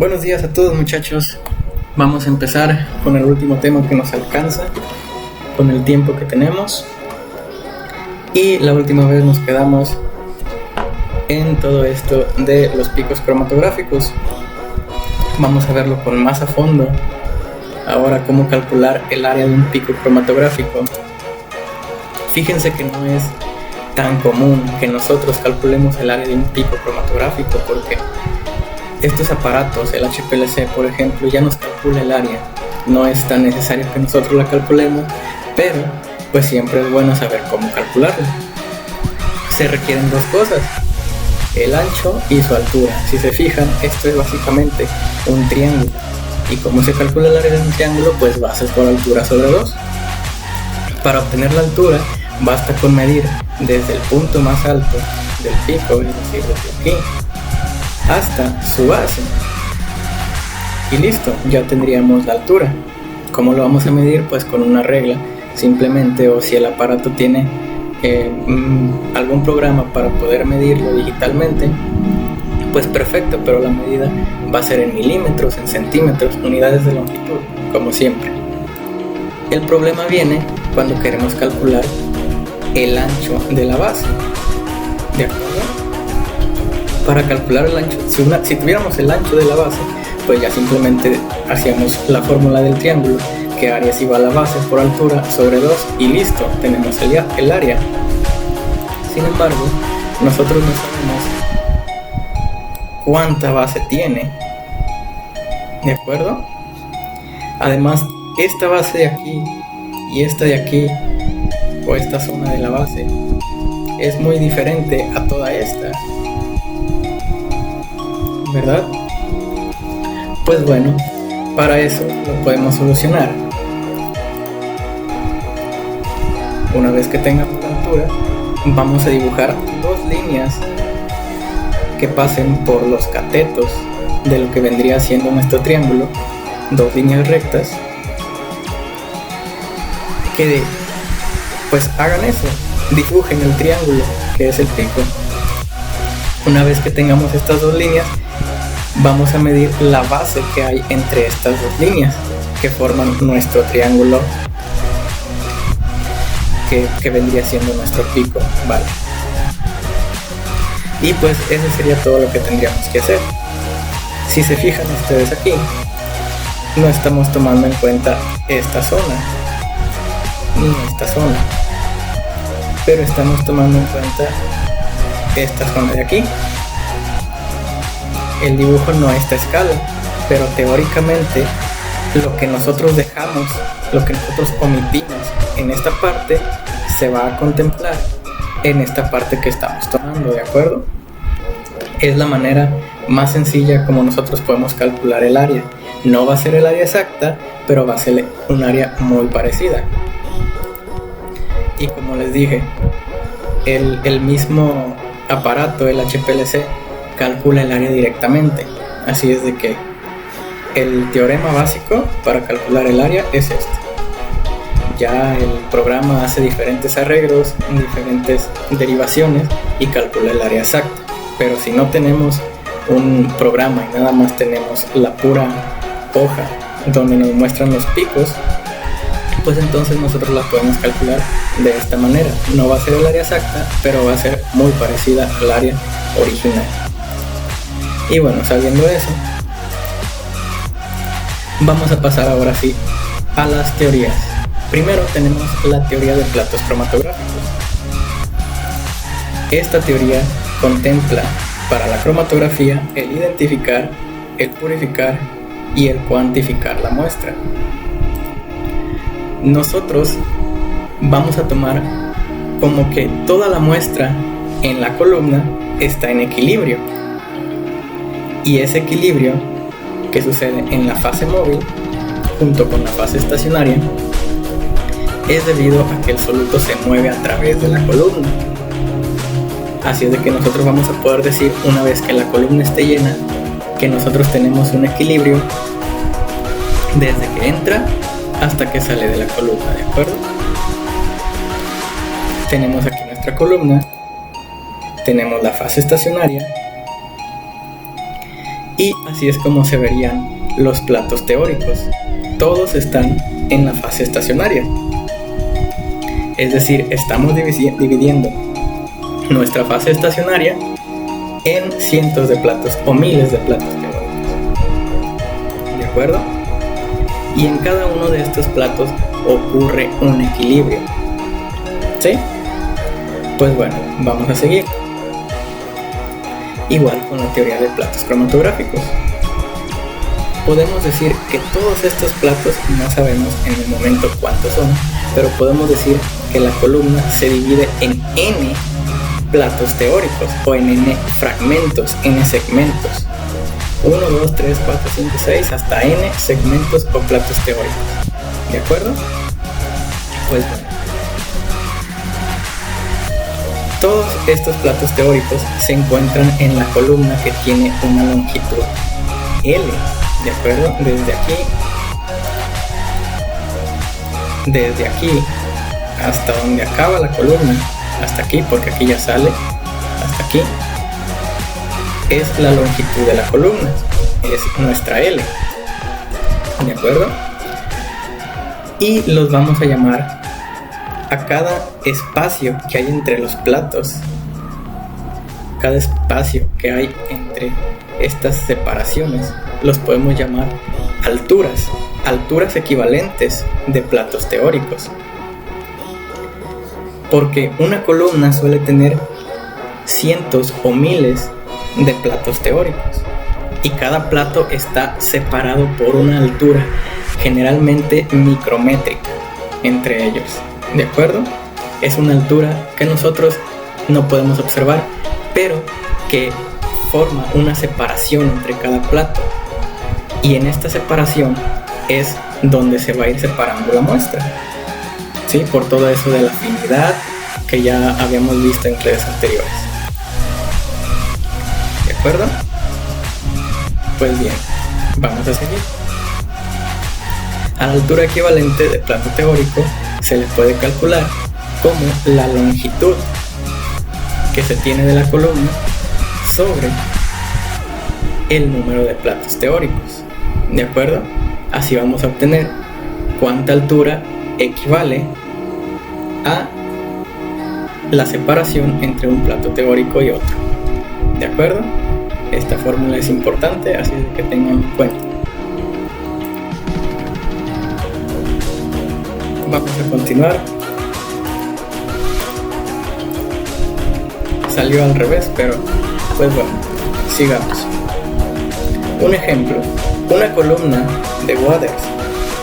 Buenos días a todos, muchachos. Vamos a empezar con el último tema que nos alcanza, con el tiempo que tenemos. Y la última vez nos quedamos en todo esto de los picos cromatográficos. Vamos a verlo con más a fondo. Ahora, cómo calcular el área de un pico cromatográfico. Fíjense que no es tan común que nosotros calculemos el área de un pico cromatográfico, porque estos aparatos, el HPLC por ejemplo, ya nos calcula el área. No es tan necesario que nosotros la calculemos, pero pues siempre es bueno saber cómo calcularla. Se requieren dos cosas: el ancho y su altura. Si se fijan, esto es básicamente un triángulo, y como se calcula el área de un triángulo, pues bases por altura sobre 2. Para obtener la altura basta con medir desde el punto más alto del pico, es decir, desde aquí hasta su base, y listo, ya tendríamos la altura. ¿Cómo lo vamos a medir? Pues con una regla simplemente, o si el aparato tiene algún programa para poder medirlo digitalmente, pues perfecto, pero la medida va a ser en milímetros, en centímetros, unidades de longitud, como siempre. El problema viene cuando queremos calcular el ancho de la base, ¿de acuerdo? Para calcular el ancho, si tuviéramos el ancho de la base, pues ya simplemente hacíamos la fórmula del triángulo, que área es igual a base por altura sobre 2, y listo, tenemos el área. Sin embargo, nosotros no sabemos cuánta base tiene, ¿de acuerdo? Además, esta base de aquí y esta de aquí, o esta zona de la base, es muy diferente a toda esta, ¿verdad? Pues bueno, para eso lo podemos solucionar. Una vez que tengamos la altura, vamos a dibujar dos líneas que pasen por los catetos de lo que vendría siendo nuestro triángulo, dos líneas rectas que pues hagan eso, dibujen el triángulo que es el pico. Una vez que tengamos estas dos líneas, vamos a medir la base que hay entre estas dos líneas que forman nuestro triángulo, que vendría siendo nuestro pico, ¿vale? Y pues eso sería todo lo que tendríamos que hacer. Si se fijan ustedes aquí, no estamos tomando en cuenta esta zona ni esta zona, pero estamos tomando en cuenta esta zona de aquí. El dibujo no es a escala, pero teóricamente lo que nosotros dejamos, lo que nosotros omitimos en esta parte, se va a contemplar en esta parte que estamos tomando, ¿de acuerdo? Es la manera más sencilla como nosotros podemos calcular el área. No va a ser el área exacta, pero va a ser un área muy parecida. Y como les dije, el mismo aparato, el HPLC, calcula el área directamente. Así es de que el teorema básico para calcular el área es este. Ya el programa hace diferentes arreglos, diferentes derivaciones, y calcula el área exacta. Pero si no tenemos un programa y nada más tenemos la pura hoja donde nos muestran los picos, pues entonces nosotros la podemos calcular de esta manera. No va a ser el área exacta, pero va a ser muy parecida al área original. Y bueno, sabiendo eso, vamos a pasar ahora sí a las teorías. Primero tenemos la teoría de platos cromatográficos. Esta teoría contempla para la cromatografía el identificar, el purificar y el cuantificar la muestra. Nosotros vamos a tomar como que toda la muestra en la columna está en equilibrio, y ese equilibrio que sucede en la fase móvil junto con la fase estacionaria es debido a que el soluto se mueve a través de la columna. Así es de que nosotros vamos a poder decir, una vez que la columna esté llena, que nosotros tenemos un equilibrio desde que entra hasta que sale de la columna, ¿de acuerdo? Tenemos aquí nuestra columna, tenemos la fase estacionaria, Y así es como se verían los platos teóricos. Todos están en la fase estacionaria. Es decir, estamos dividiendo nuestra fase estacionaria en cientos de platos o miles de platos teóricos. ¿De acuerdo? Y en cada uno de estos platos ocurre un equilibrio. ¿Sí? Pues bueno, vamos a seguir. Igual con la teoría de platos cromatográficos. Podemos decir que todos estos platos, no sabemos en el momento cuántos son, pero podemos decir que la columna se divide en n platos teóricos o en n fragmentos, n segmentos. 1, 2, 3, 4, 5, 6 hasta n segmentos o platos teóricos. ¿De acuerdo? Pues bueno. Todos estos platos teóricos se encuentran en la columna que tiene una longitud L, ¿de acuerdo? Desde aquí hasta donde acaba la columna, hasta aquí, porque aquí ya sale, hasta aquí, es la longitud de la columna, es nuestra L, ¿de acuerdo? Y los vamos a llamar a cada espacio que hay entre los platos, cada espacio que hay entre estas separaciones, los podemos llamar alturas equivalentes de platos teóricos. Porque una columna suele tener cientos o miles de platos teóricos y cada plato está separado por una altura generalmente micrométrica entre ellos. ¿De acuerdo? Es una altura que nosotros no podemos observar, pero que forma una separación entre cada plato. Y en esta separación es donde se va a ir separando la muestra. ¿Sí? Por todo eso de la afinidad que ya habíamos visto en clases anteriores. ¿De acuerdo? Pues bien, vamos a seguir. A la altura equivalente de plato teórico se le puede calcular como la longitud que se tiene de la columna sobre el número de platos teóricos. ¿De acuerdo? Así vamos a obtener cuánta altura equivale a la separación entre un plato teórico y otro. ¿De acuerdo? Esta fórmula es importante, así que tengan en cuenta. Vamos a continuar. Salió al revés, pero pues bueno, sigamos. Un ejemplo, una columna de Waters,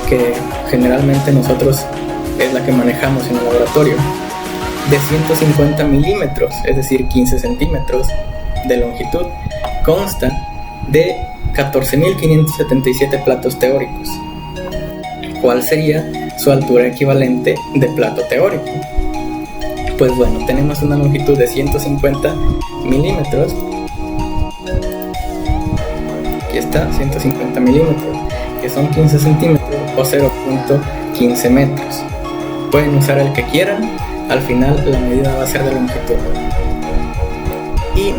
que generalmente nosotros es la que manejamos en el laboratorio, de 150 milímetros, es decir, 15 centímetros de longitud, consta de 14.577 platos teóricos. ¿Cuál sería su altura equivalente de plato teórico? Pues bueno, tenemos una longitud de 150 milímetros. Aquí está, 150 milímetros, que son 15 centímetros o 0.15 metros. Pueden usar el que quieran, al final la medida va a ser de longitud. Y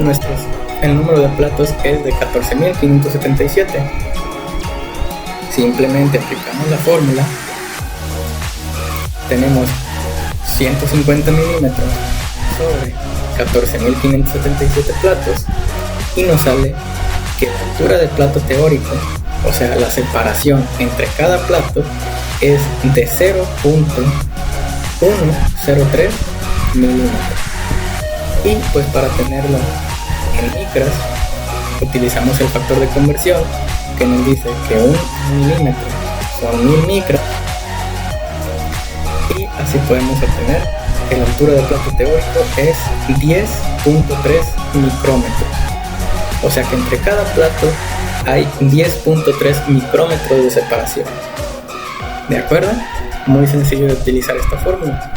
el número de platos es de 14.577. Simplemente aplicamos la fórmula. Tenemos 150 milímetros sobre 14.577 platos y nos sale que la altura del plato teórico, o sea la separación entre cada plato, es de 0.103 milímetros. Y pues para tenerlo en micras utilizamos el factor de conversión que nos dice que 1 milímetro son 1000 micras, y así podemos obtener que la altura del plato teórico es 10.3 micrómetros. O sea que entre cada plato hay 10.3 micrómetros de separación. ¿De acuerdo? Muy sencillo de utilizar esta fórmula.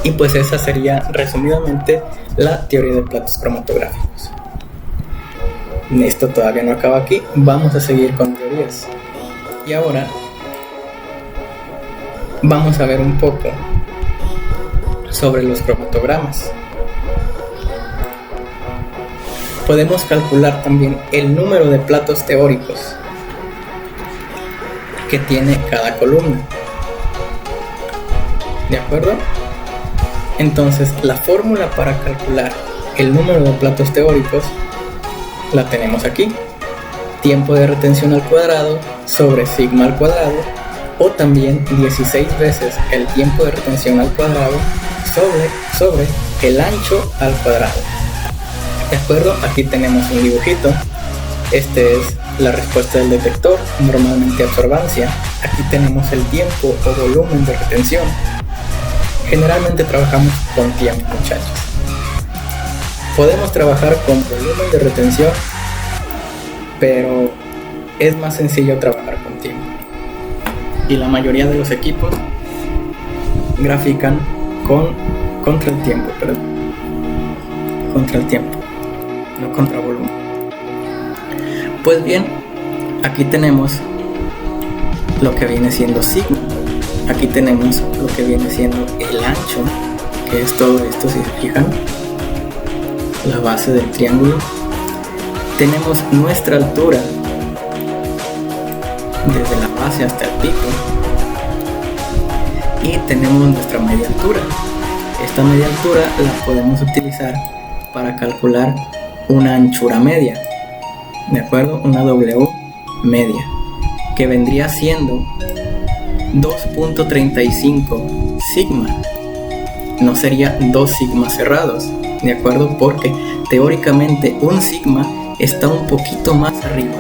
Y pues esa sería resumidamente la teoría de platos cromatográficos. Esto todavía no acaba aquí, vamos a seguir con teorías. Y ahora vamos a ver un poco sobre los cromatogramas. podemos calcular también el número de platos teóricos que tiene cada columna. ¿De acuerdo? Entonces, la fórmula para calcular el número de platos teóricos la tenemos aquí. Tiempo de retención al cuadrado sobre sigma al cuadrado, o también 16 veces el tiempo de retención al cuadrado sobre el ancho al cuadrado. ¿De acuerdo? Aquí tenemos un dibujito. Este es la respuesta del detector, normalmente absorbancia. Aquí tenemos el tiempo o volumen de retención. Generalmente trabajamos con tiempo, muchachos. Podemos trabajar con volumen de retención, pero es más sencillo trabajar con tiempo. Y la mayoría de los equipos grafican contra el tiempo, no contra volumen. Pues bien, aquí tenemos lo que viene siendo sigma. Aquí tenemos lo que viene siendo el ancho, que es todo esto, si se fijan, la base del triángulo. Tenemos nuestra altura desde la base hasta el pico, y tenemos nuestra media altura. Esta media altura la podemos utilizar para calcular una anchura media, ¿de acuerdo? Una W media, que vendría siendo 2.35 sigma. No sería 2 sigmas cerrados, ¿de acuerdo? Porque teóricamente un sigma está un poquito más arriba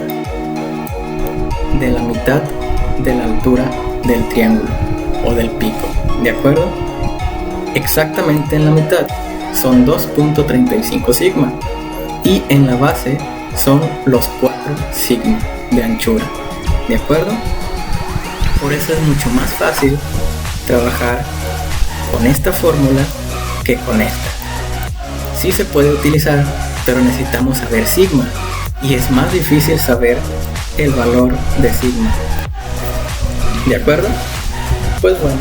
de la mitad de la altura del triángulo o del pico, ¿de acuerdo? Exactamente en la mitad son 2.35 sigma, y en la base son los 4 sigma de anchura, ¿de acuerdo? Por eso es mucho más fácil trabajar con esta fórmula que con esta. Sí se puede utilizar, pero necesitamos saber sigma, y es más difícil saber el valor de sigma. ¿De acuerdo? Pues bueno,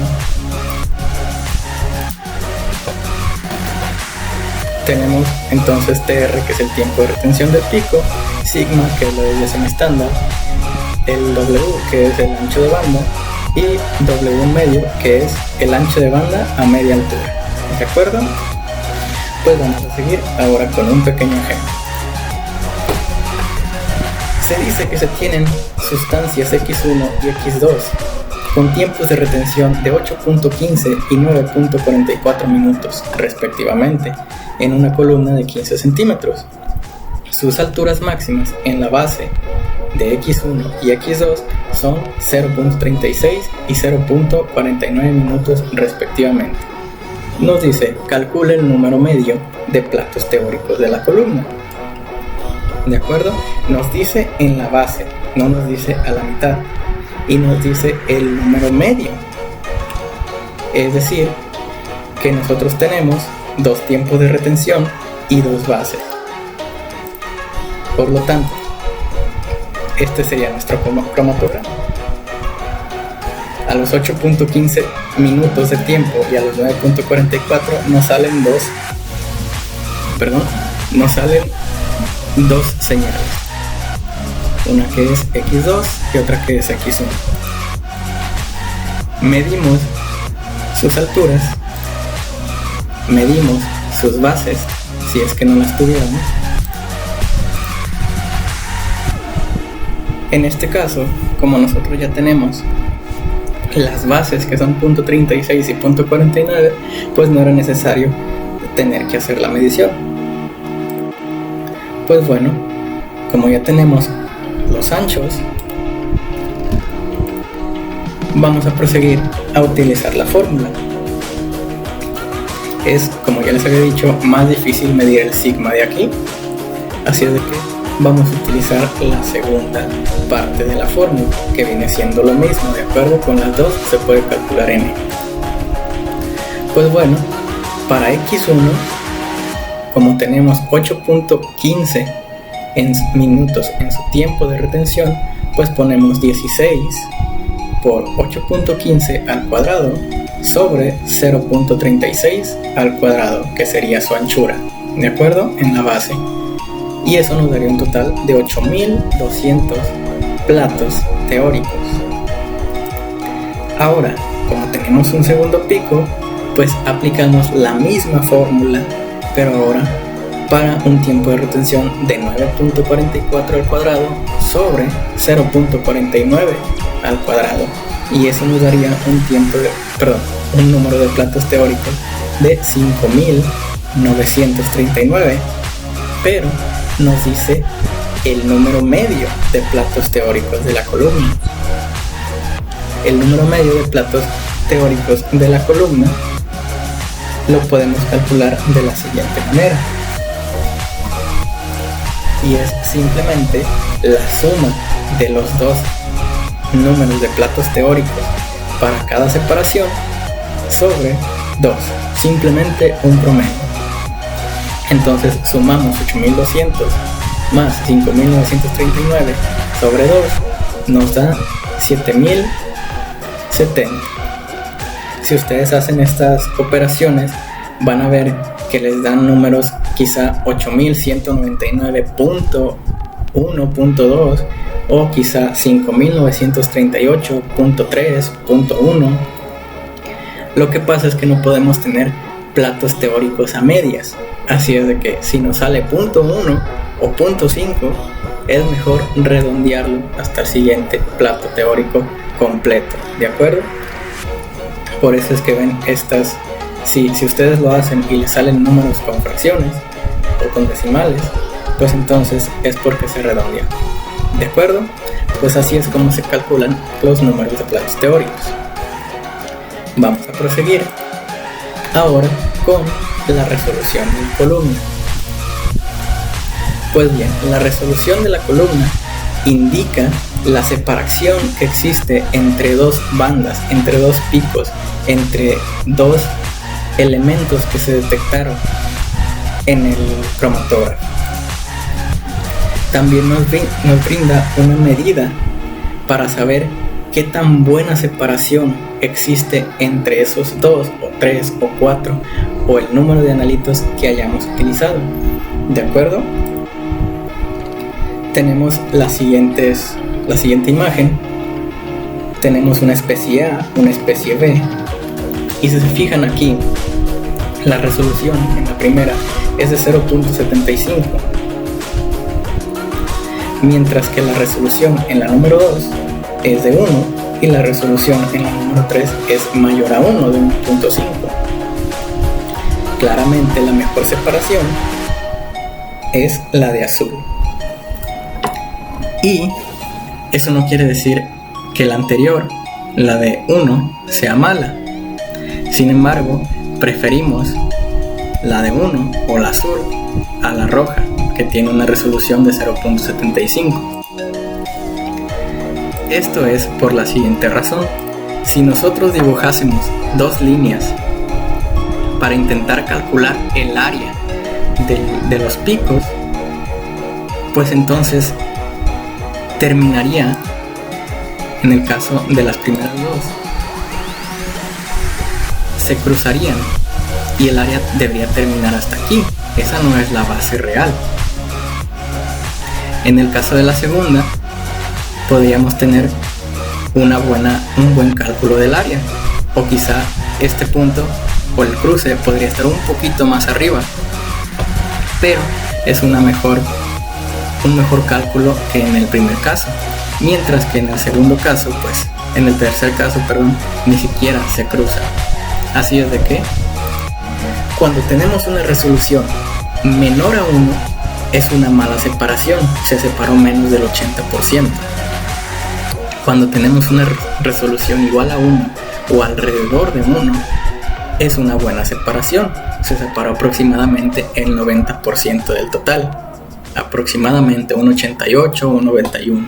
tenemos entonces TR, que es el tiempo de retención del pico, sigma, que es la desviación estándar, el W, que es el ancho de banda, y W medio, que es el ancho de banda a media altura. ¿De acuerdo? Pues vamos a seguir ahora con un pequeño ejemplo. Se dice que se tienen sustancias X1 y X2 con tiempos de retención de 8.15 y 9.44 minutos respectivamente en una columna de 15 centímetros. Sus alturas máximas en la base de X1 y X2 son 0.36 y 0.49 minutos respectivamente. Nos dice, calcule el número medio de platos teóricos de la columna. ¿De acuerdo? Nos dice en la base, no nos dice a la mitad, y nos dice el número medio. Es decir, que nosotros tenemos 2 tiempos de retención y 2 bases. Por lo tanto, este sería nuestro cromatograma. A los 8.15 minutos de tiempo y a los 9.44 nos salen dos señales. Una que es X2 y otra que es X1. Medimos sus alturas, medimos sus bases, si es que no las tuviéramos. En este caso, como nosotros ya tenemos las bases, que son .36 y .49, pues no era necesario tener que hacer la medición. Pues bueno, como ya tenemos los anchos, vamos a proseguir a utilizar la fórmula. Es, como ya les había dicho, más difícil medir el sigma de aquí, así es de que vamos a utilizar la segunda parte de la fórmula, que viene siendo lo mismo. De acuerdo, con las dos se puede calcular n. Pues bueno, para X1, como tenemos 8.15 minutos en su tiempo de retención, pues ponemos 16 por 8.15 al cuadrado sobre 0.36 al cuadrado, que sería su anchura, ¿de acuerdo? En la base. y eso nos daría un total de 8200 platos teóricos. Ahora, como tenemos un segundo pico, pues aplicamos la misma fórmula, pero ahora para un tiempo de retención de 9.44 al cuadrado sobre 0.49 al cuadrado, y eso nos daría un número de platos teóricos de 5.939, pero nos dice el número medio de platos teóricos de la columna. El número medio de platos teóricos de la columna lo podemos calcular de la siguiente manera, y es simplemente la suma de los dos números de platos teóricos para cada separación sobre 2, simplemente un promedio. Entonces sumamos 8200 más 5939 sobre 2 nos da 7070. Si ustedes hacen estas operaciones, van a ver que les dan números quizá 8199.1.2 o quizá 5938.3.1. Lo que pasa es que no podemos tener platos teóricos a medias, así es de que si nos sale .1 o .5, es mejor redondearlo hasta el siguiente plato teórico completo, ¿de acuerdo? Por eso es que ven estas, si ustedes lo hacen y les salen números con fracciones o con decimales, pues entonces es porque se redondea, ¿de acuerdo? Pues así es como se calculan los números de platos teóricos. Vamos a proseguir ahora con la resolución de la columna. Pues bien, la resolución de la columna indica la separación que existe entre dos bandas, entre dos picos, entre dos elementos que se detectaron en el cromatógrafo. También nos brinda una medida para saber qué tan buena separación existe entre esos 2 o 3 o 4 o el número de analitos que hayamos utilizado, ¿de acuerdo? Tenemos la siguiente imagen. Tenemos una especie A, una especie B, y si se fijan aquí, la resolución en la primera es de 0.75, mientras que la resolución en la número 2 es de 1 y la resolución en la número 3 es mayor a 1, de 1.5. Claramente la mejor separación es la de azul. Y eso no quiere decir que la anterior, la de 1, sea mala. Sin embargo, preferimos la de 1 o la azul a la roja, que tiene una resolución de 0.75. Esto es por la siguiente razón. Si nosotros dibujásemos dos líneas para intentar calcular el área de los picos, pues entonces terminaría, en el caso de las primeras dos, se cruzarían y el área debería terminar hasta aquí. Esa no es la base real. En el caso de la segunda, podríamos tener un buen cálculo del área, o quizá este punto o el cruce podría estar un poquito más arriba, pero es un mejor cálculo que en el primer caso, mientras que en el tercer caso, ni siquiera se cruza. Así es de que cuando tenemos una resolución menor a 1 es una mala separación, se separó menos del 80%. Cuando tenemos una resolución igual a 1 o alrededor de 1 es una buena separación, se separó aproximadamente el 90% del total, aproximadamente un 88 o un 91.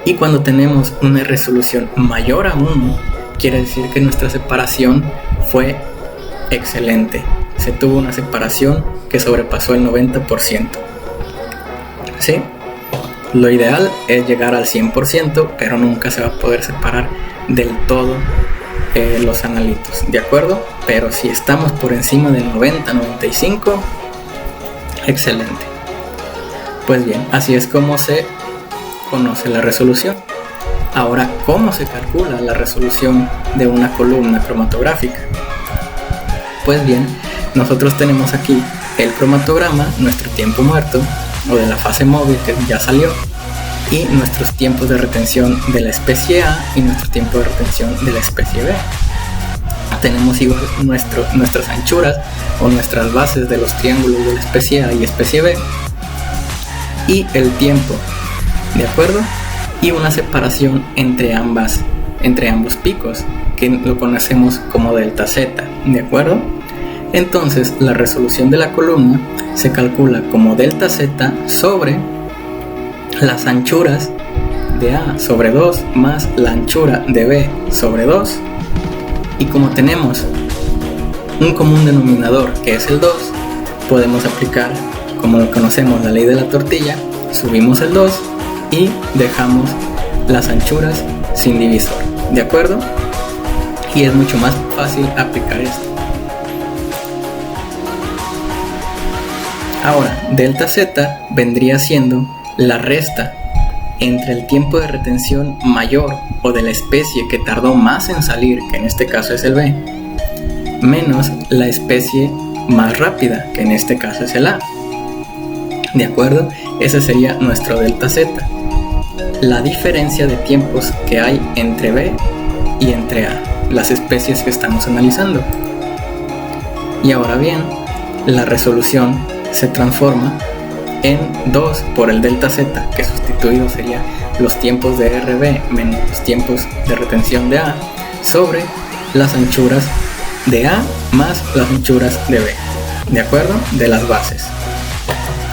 Y cuando tenemos una resolución mayor a 1, quiere decir que nuestra separación fue excelente, se tuvo una separación que sobrepasó el 90%. ¿Sí? Lo ideal es llegar al 100%, pero nunca se va a poder separar del todo los analitos, ¿de acuerdo? Pero si estamos por encima del 90-95, excelente. Pues bien, así es como se conoce la resolución. Ahora, ¿cómo se calcula la resolución de una columna cromatográfica? Pues bien, nosotros tenemos aquí el cromatograma, nuestro tiempo muerto o de la fase móvil que ya salió, y nuestros tiempos de retención de la especie A y nuestro tiempo de retención de la especie B. Tenemos igual nuestras anchuras o nuestras bases de los triángulos de la especie A y especie B y el tiempo, ¿de acuerdo? Y una separación entre ambos picos, que lo conocemos como delta Z, ¿de acuerdo? Entonces la resolución de la columna se calcula como delta Z sobre las anchuras de A sobre 2 más la anchura de B sobre 2, y como tenemos un común denominador que es el 2, podemos aplicar, como lo conocemos, la ley de la tortilla. Subimos el 2 y dejamos las anchuras sin divisor, ¿de acuerdo? Y es mucho más fácil aplicar esto. Ahora, delta Z vendría siendo la resta entre el tiempo de retención mayor o de la especie que tardó más en salir, que en este caso es el B, menos la especie más rápida, que en este caso es el A. ¿De acuerdo? Ese sería nuestro delta Z. La diferencia de tiempos que hay entre B y entre A, las especies que estamos analizando. Y ahora bien, la resolución se transforma en 2 por el delta Z, que sustituido sería los tiempos de RB menos los tiempos de retención de A, sobre las anchuras de A más las anchuras de B, ¿de acuerdo? De las bases.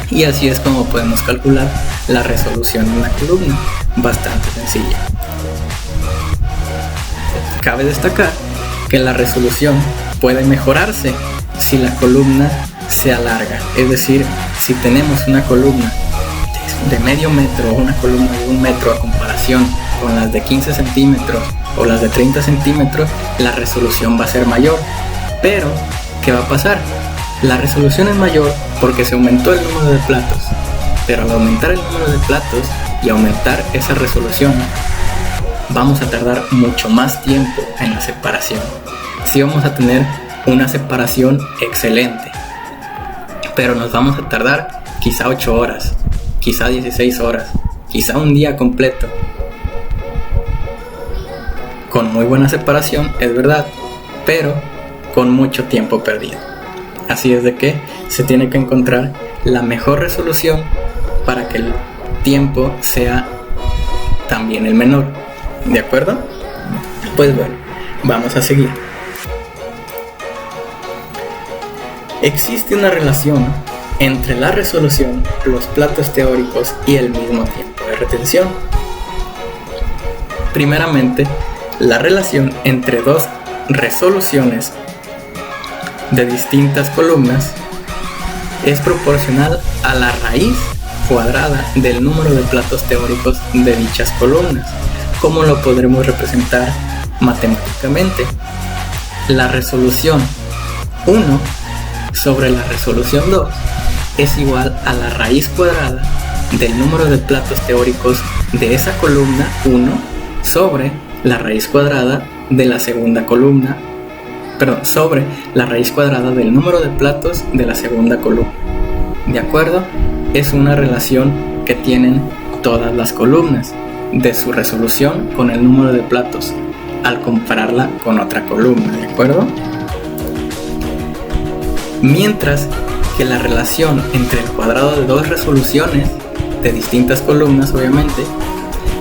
Y así es como podemos calcular la resolución de una columna, bastante sencilla. Cabe destacar que la resolución puede mejorarse si la columna se alarga, es decir, si tenemos una columna de medio metro o una columna de 1 metro a comparación con las de 15 centímetros o las de 30 centímetros, la resolución va a ser mayor. Pero, ¿qué va a pasar? La resolución es mayor porque se aumentó el número de platos, pero al aumentar el número de platos y aumentar esa resolución, vamos a tardar mucho más tiempo en la separación. Sí vamos a tener una separación excelente, pero nos vamos a tardar quizá 8 horas, quizá 16 horas, quizá un día completo. Con muy buena separación, es verdad, pero con mucho tiempo perdido. Así es de que se tiene que encontrar la mejor resolución para que el tiempo sea también el menor. ¿De acuerdo? Pues bueno, vamos a seguir. Existe una relación entre la resolución, los platos teóricos y el mismo tiempo de retención. Primeramente, la relación entre dos resoluciones de distintas columnas es proporcional a la raíz cuadrada del número de platos teóricos de dichas columnas. ¿Cómo lo podremos representar matemáticamente? La resolución 1 sobre la resolución 2 es igual a la raíz cuadrada del número de platos teóricos de esa columna 1 sobre la raíz cuadrada de la segunda columna, sobre la raíz cuadrada del número de platos de la segunda columna. ¿De acuerdo? Es una relación que tienen todas las columnas de su resolución con el número de platos al compararla con otra columna, ¿de acuerdo? Mientras que la relación entre el cuadrado de dos resoluciones de distintas columnas, obviamente,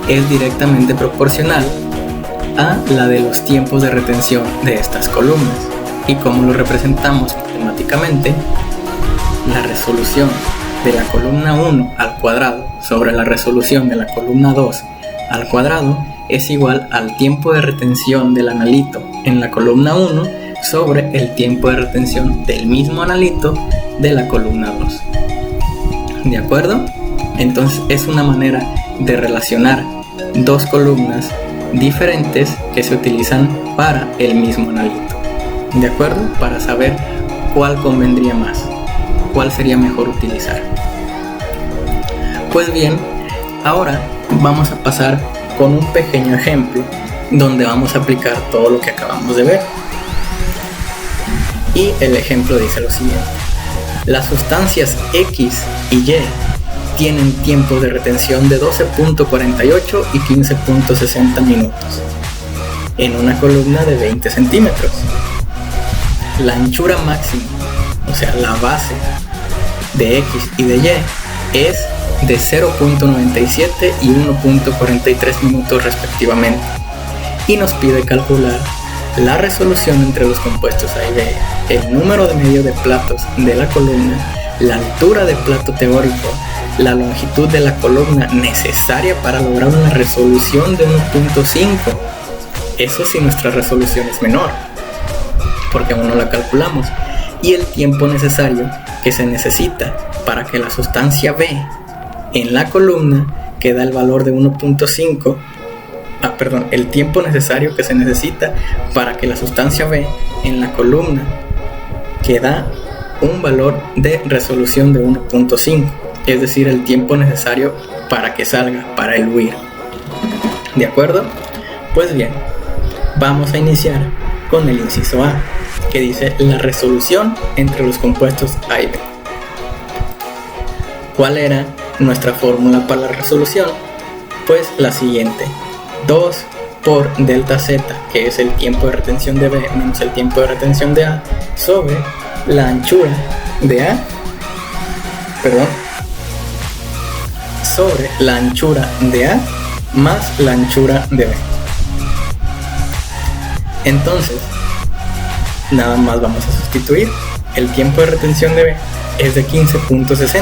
es directamente proporcional a la de los tiempos de retención de estas columnas. ¿Y cómo lo representamos matemáticamente? La resolución de la columna 1 al cuadrado sobre la resolución de la columna 2 al cuadrado es igual al tiempo de retención del analito en la columna 1 sobre el tiempo de retención del mismo analito de la columna 2. ¿De acuerdo? Entonces es una manera de relacionar dos columnas diferentes que se utilizan para el mismo analito. ¿De acuerdo? Para saber cuál convendría más, cuál sería mejor utilizar. Pues bien, ahora vamos a pasar con un pequeño ejemplo donde vamos a aplicar todo lo que acabamos de ver. Y el ejemplo dice lo siguiente: las sustancias X y Y tienen tiempos de retención de 12.48 y 15.60 minutos en una columna de 20 centímetros. La anchura máxima, o sea la base de X y de Y, es de 0.97 y 1.43 minutos respectivamente, y nos pide calcular la resolución entre los compuestos A y B, el número de medio de platos de la columna, la altura del plato teórico, la longitud de la columna necesaria para lograr una resolución de 1.5. Eso si nuestra resolución es menor, porque aún no la calculamos, y el tiempo necesario que se necesita para que la sustancia B en la columna, que da el valor de 1.5, el tiempo necesario que se necesita para que la sustancia B en la columna, que da un valor de resolución de 1.5, es decir, el tiempo necesario para que salga, para el huir. ¿De acuerdo? Pues bien, vamos a iniciar con el inciso A, que dice la resolución entre los compuestos A y B. ¿Cuál era nuestra fórmula para la resolución? Pues la siguiente: 2 por delta Z, que es el tiempo de retención de B menos el tiempo de retención de A, sobre la anchura de A, sobre la anchura de A más la anchura de B. Entonces, nada más vamos a sustituir. El tiempo de retención de B es de 15.60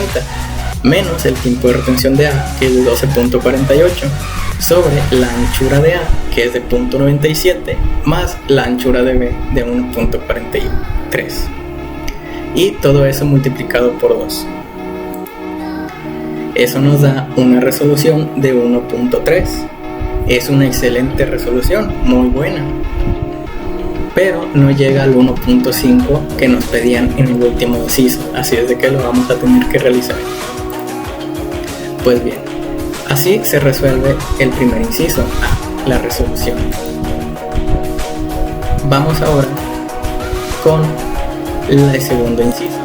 menos el tiempo de retención de A, que es de 12.48, sobre la anchura de A, que es de 0.97, más la anchura de B de 1.43. Y todo eso multiplicado por 2. Eso nos da una resolución de 1.3. Es una excelente resolución, muy buena. Pero no llega al 1.5 que nos pedían en el último inciso, así es de que lo vamos a tener que realizar. Pues bien, así se resuelve el primer inciso, A, la resolución. Vamos ahora con el segundo inciso,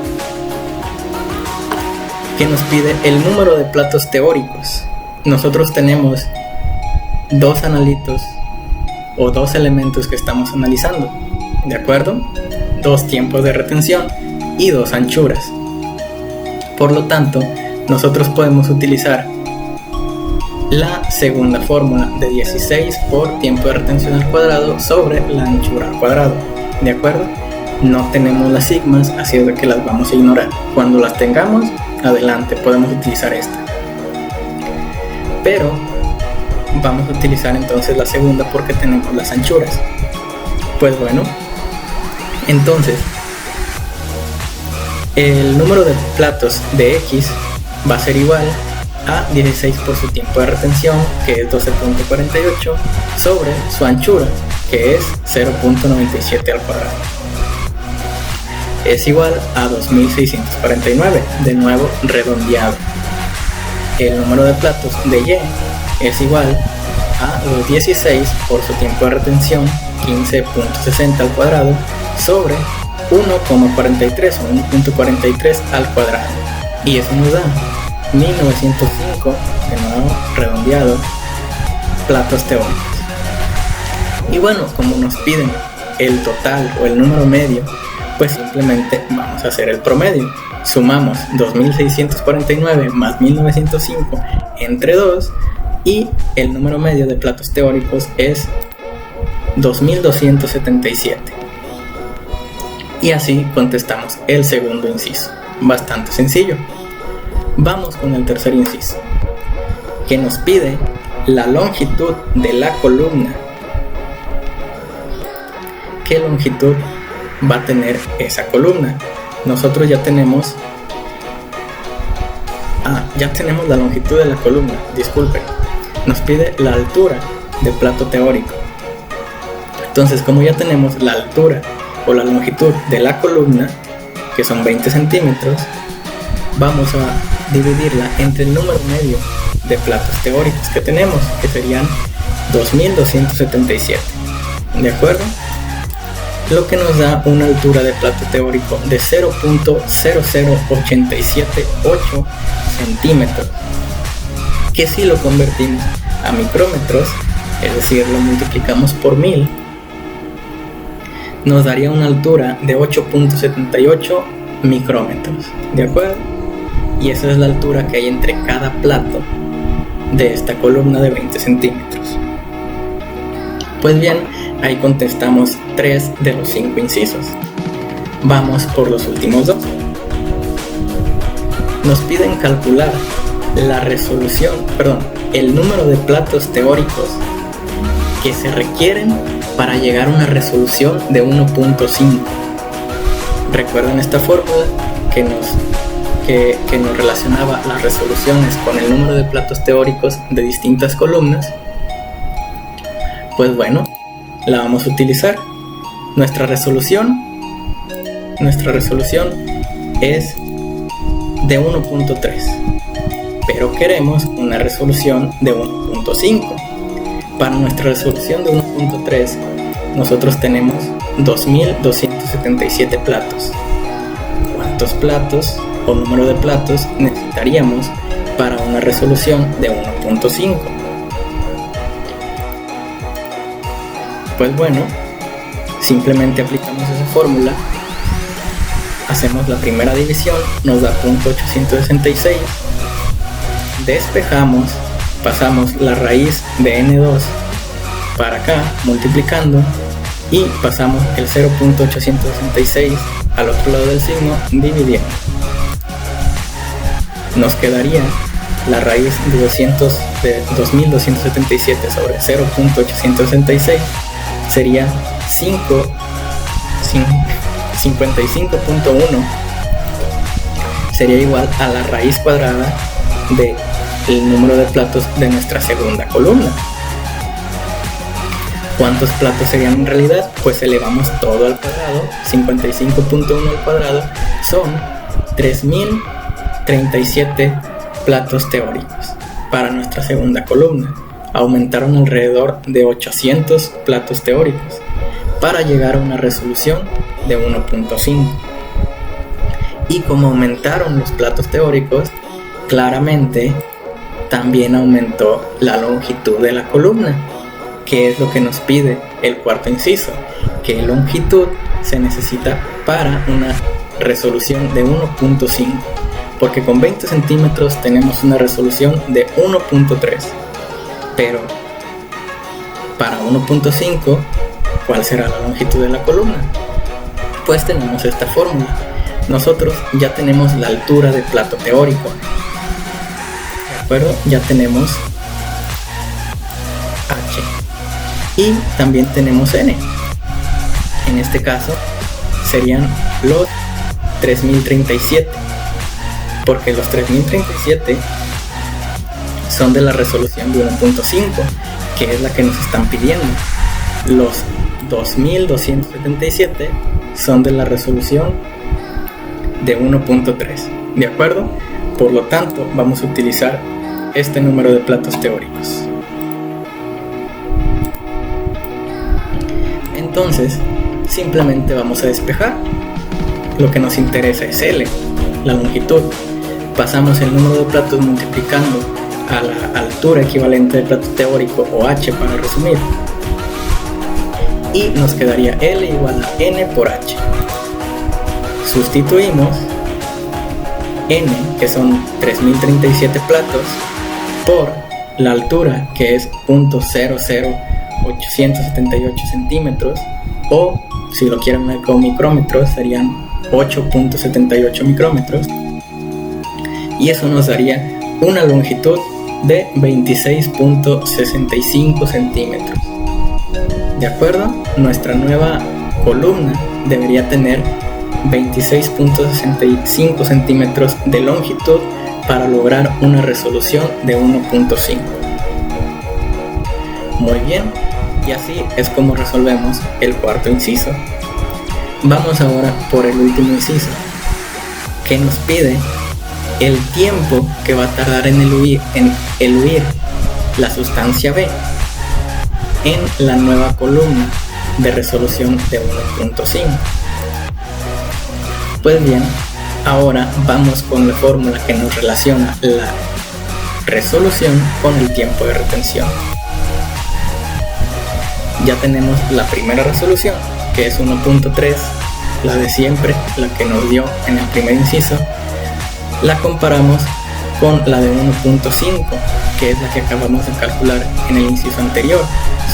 que nos pide el número de platos teóricos. Nosotros tenemos dos analitos o dos elementos que estamos analizando, ¿de acuerdo? Dos tiempos de retención y dos anchuras. Por lo tanto, nosotros podemos utilizar la segunda fórmula de 16 por tiempo de retención al cuadrado sobre la anchura al cuadrado, ¿de acuerdo? No tenemos las sigmas, así es que las vamos a ignorar. Cuando las tengamos, adelante, podemos utilizar esta. Pero vamos a utilizar entonces la segunda porque tenemos las anchuras. Pues bueno, entonces el número de platos de X va a ser igual a 16 por su tiempo de retención, que es 12.48, sobre su anchura, que es 0.97 al cuadrado. Es igual a 2649, de nuevo redondeado. El número de platos de Y es igual a los 16 por su tiempo de retención, 15.60 al cuadrado, sobre 1,43 o 1.43 al cuadrado. Y eso nos da 1905, de nuevo redondeado, platos teóricos. Y bueno, como nos piden el total o el número medio, pues simplemente vamos a hacer el promedio. Sumamos 2649 más 1905 entre 2 y el número medio de platos teóricos es 2277. Y así contestamos el segundo inciso. Bastante sencillo. Vamos con el tercer inciso, que nos pide la longitud de la columna. ¿Qué longitud va a tener esa columna? Nosotros ya tenemos la longitud de la columna, disculpen. Nos pide la altura del plato teórico. Entonces, como ya tenemos la altura o la longitud de la columna, que son 20 centímetros, vamos a dividirla entre el número medio de platos teóricos que tenemos, que serían 2277, ¿de acuerdo? Lo que nos da una altura de plato teórico de 0.00878 centímetros, que si lo convertimos a micrómetros, es decir, lo multiplicamos por 1000, nos daría una altura de 8.78 micrómetros, ¿de acuerdo? Y esa es la altura que hay entre cada plato de esta columna de 20 centímetros. Pues bien, ahí contestamos 3 de los 5 incisos. Vamos por los últimos 2. Nos piden calcular la resolución, el número de platos teóricos que se requieren para llegar a una resolución de 1.5. ¿Recuerdan esta fórmula que nos relacionaba las resoluciones con el número de platos teóricos de distintas columnas? Pues bueno, la vamos a utilizar. Nuestra resolución es de 1.3, pero queremos una resolución de 1.5. Para nuestra resolución de 1.3, nosotros tenemos 2277 platos. ¿Cuántos platos o número de platos necesitaríamos para una resolución de 1.5? Pues bueno, simplemente aplicamos esa fórmula, hacemos la primera división, nos da 0.866, despejamos, pasamos la raíz de n2 para acá, multiplicando, y pasamos el 0.866 al otro lado del signo, dividiendo. Nos quedaría la raíz de 2277 sobre 0.866 sería 55.1, sería igual a la raíz cuadrada del número de platos de nuestra segunda columna. ¿Cuántos platos serían en realidad? Pues elevamos todo al cuadrado, 55.1 al cuadrado son 3037 platos teóricos para nuestra segunda columna. Aumentaron alrededor de 800 platos teóricos para llegar a una resolución de 1.5. Y como aumentaron los platos teóricos, claramente también aumentó la longitud de la columna, que es lo que nos pide el cuarto inciso, que longitud se necesita para una resolución de 1.5, porque con 20 centímetros tenemos una resolución de 1.3, pero para 1.5, ¿cuál será la longitud de la columna? Pues tenemos esta fórmula. Nosotros ya tenemos la altura de plato teórico, ¿de acuerdo? Ya tenemos H y también tenemos N. En este caso serían los 3037, porque los 3037 son de la resolución de 1.5, que es la que nos están pidiendo. Los 2277 son de la resolución de 1.3, ¿de acuerdo? Por lo tanto, vamos a utilizar este número de platos teóricos. Entonces, simplemente vamos a despejar. Lo que nos interesa es L, la longitud. Pasamos el número de platos multiplicando a la altura equivalente del plato teórico, o H para resumir, y nos quedaría L igual a N por H. Sustituimos N, que son 3037 platos, por la altura, que es 0.00878 centímetros, o si lo quieren ver con micrómetros serían 8.78 micrómetros, y eso nos daría una longitud de 26.65 centímetros. ¿De acuerdo? Nuestra nueva columna debería tener 26.65 centímetros de longitud para lograr una resolución de 1.5. Muy bien, y así es como resolvemos el cuarto inciso. Vamos ahora por el último inciso, que nos pide el tiempo que va a tardar en eluir la sustancia B en la nueva columna de resolución de 1.5. Pues bien, ahora vamos con la fórmula que nos relaciona la resolución con el tiempo de retención. Ya tenemos la primera resolución, que es 1.3, la de siempre, la que nos dio en el primer inciso. La comparamos con la de 1.5, que es la que acabamos de calcular en el inciso anterior.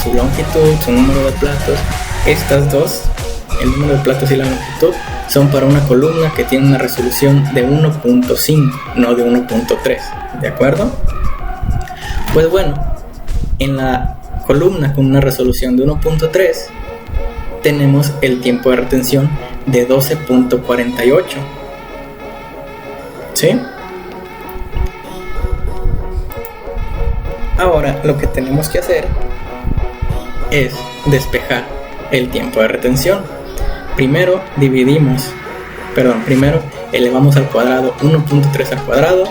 Su longitud, su número de platos, estas dos, el número de platos y la longitud, son para una columna que tiene una resolución de 1.5, no de 1.3, ¿de acuerdo? Pues bueno, en la columna con una resolución de 1.3 tenemos el tiempo de retención de 12.48, ¿sí? Ahora lo que tenemos que hacer es despejar el tiempo de retención. Primero elevamos al cuadrado 1.3 al cuadrado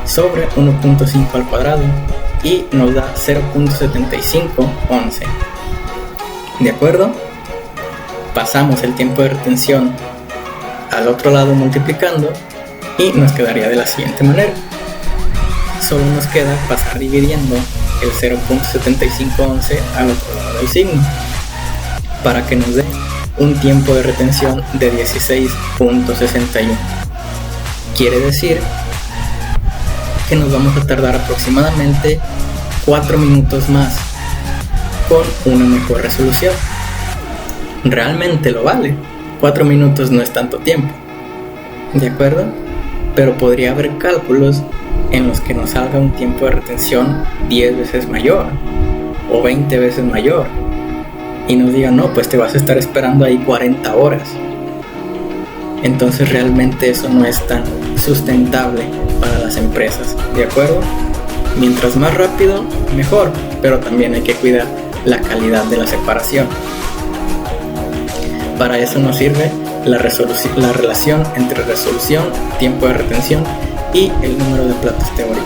sobre 1.5 al cuadrado y nos da 0.7511. ¿De acuerdo? Pasamos el tiempo de retención al otro lado multiplicando y nos quedaría de la siguiente manera. Solo nos queda pasar dividiendo el 0.7511 al otro lado del signo para que nos dé un tiempo de retención de 16.61. Quiere decir que nos vamos a tardar aproximadamente 4 minutos más con una mejor resolución. Realmente lo vale, 4 minutos no es tanto tiempo, ¿de acuerdo? Pero podría haber cálculos en los que nos salga un tiempo de retención 10 veces mayor o 20 veces mayor y nos digan, no, pues te vas a estar esperando ahí 40 horas. Entonces realmente eso no es tan sustentable para las empresas, ¿de acuerdo? Mientras más rápido, mejor, pero también hay que cuidar la calidad de la separación. Para eso nos sirve la relación entre resolución, tiempo de retención y el número de platos teóricos.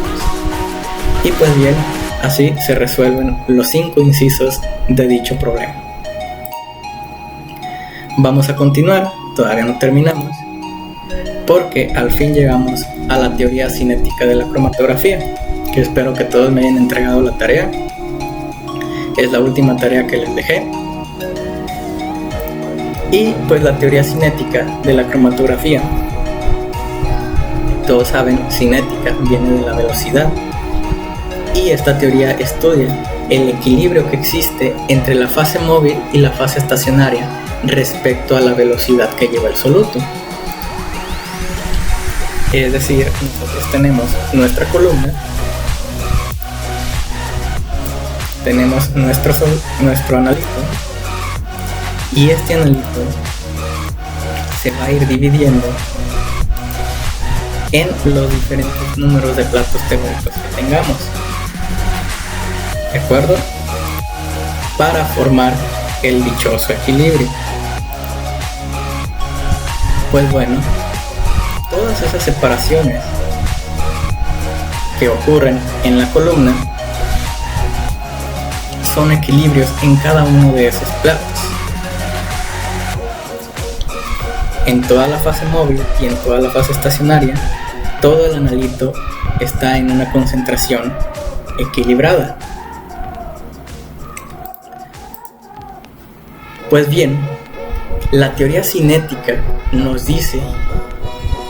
Y pues bien, así se resuelven los 5 incisos de dicho problema. Vamos a continuar, todavía no terminamos, porque al fin llegamos a la teoría cinética de la cromatografía, que espero que todos me hayan entregado la tarea. Es la última tarea que les dejé. Y pues la teoría cinética de la cromatografía, todos saben, cinética viene de la velocidad, y esta teoría estudia el equilibrio que existe entre la fase móvil y la fase estacionaria respecto a la velocidad que lleva el soluto. Es decir, nosotros tenemos nuestra columna, tenemos nuestro analito, y este analito se va a ir dividiendo en los diferentes números de platos teóricos que tengamos, ¿de acuerdo? Para formar el dichoso equilibrio. Pues bueno, todas esas separaciones que ocurren en la columna son equilibrios en cada uno de esos platos. En toda la fase móvil y en toda la fase estacionaria, todo el analito está en una concentración equilibrada. Pues bien, la teoría cinética nos dice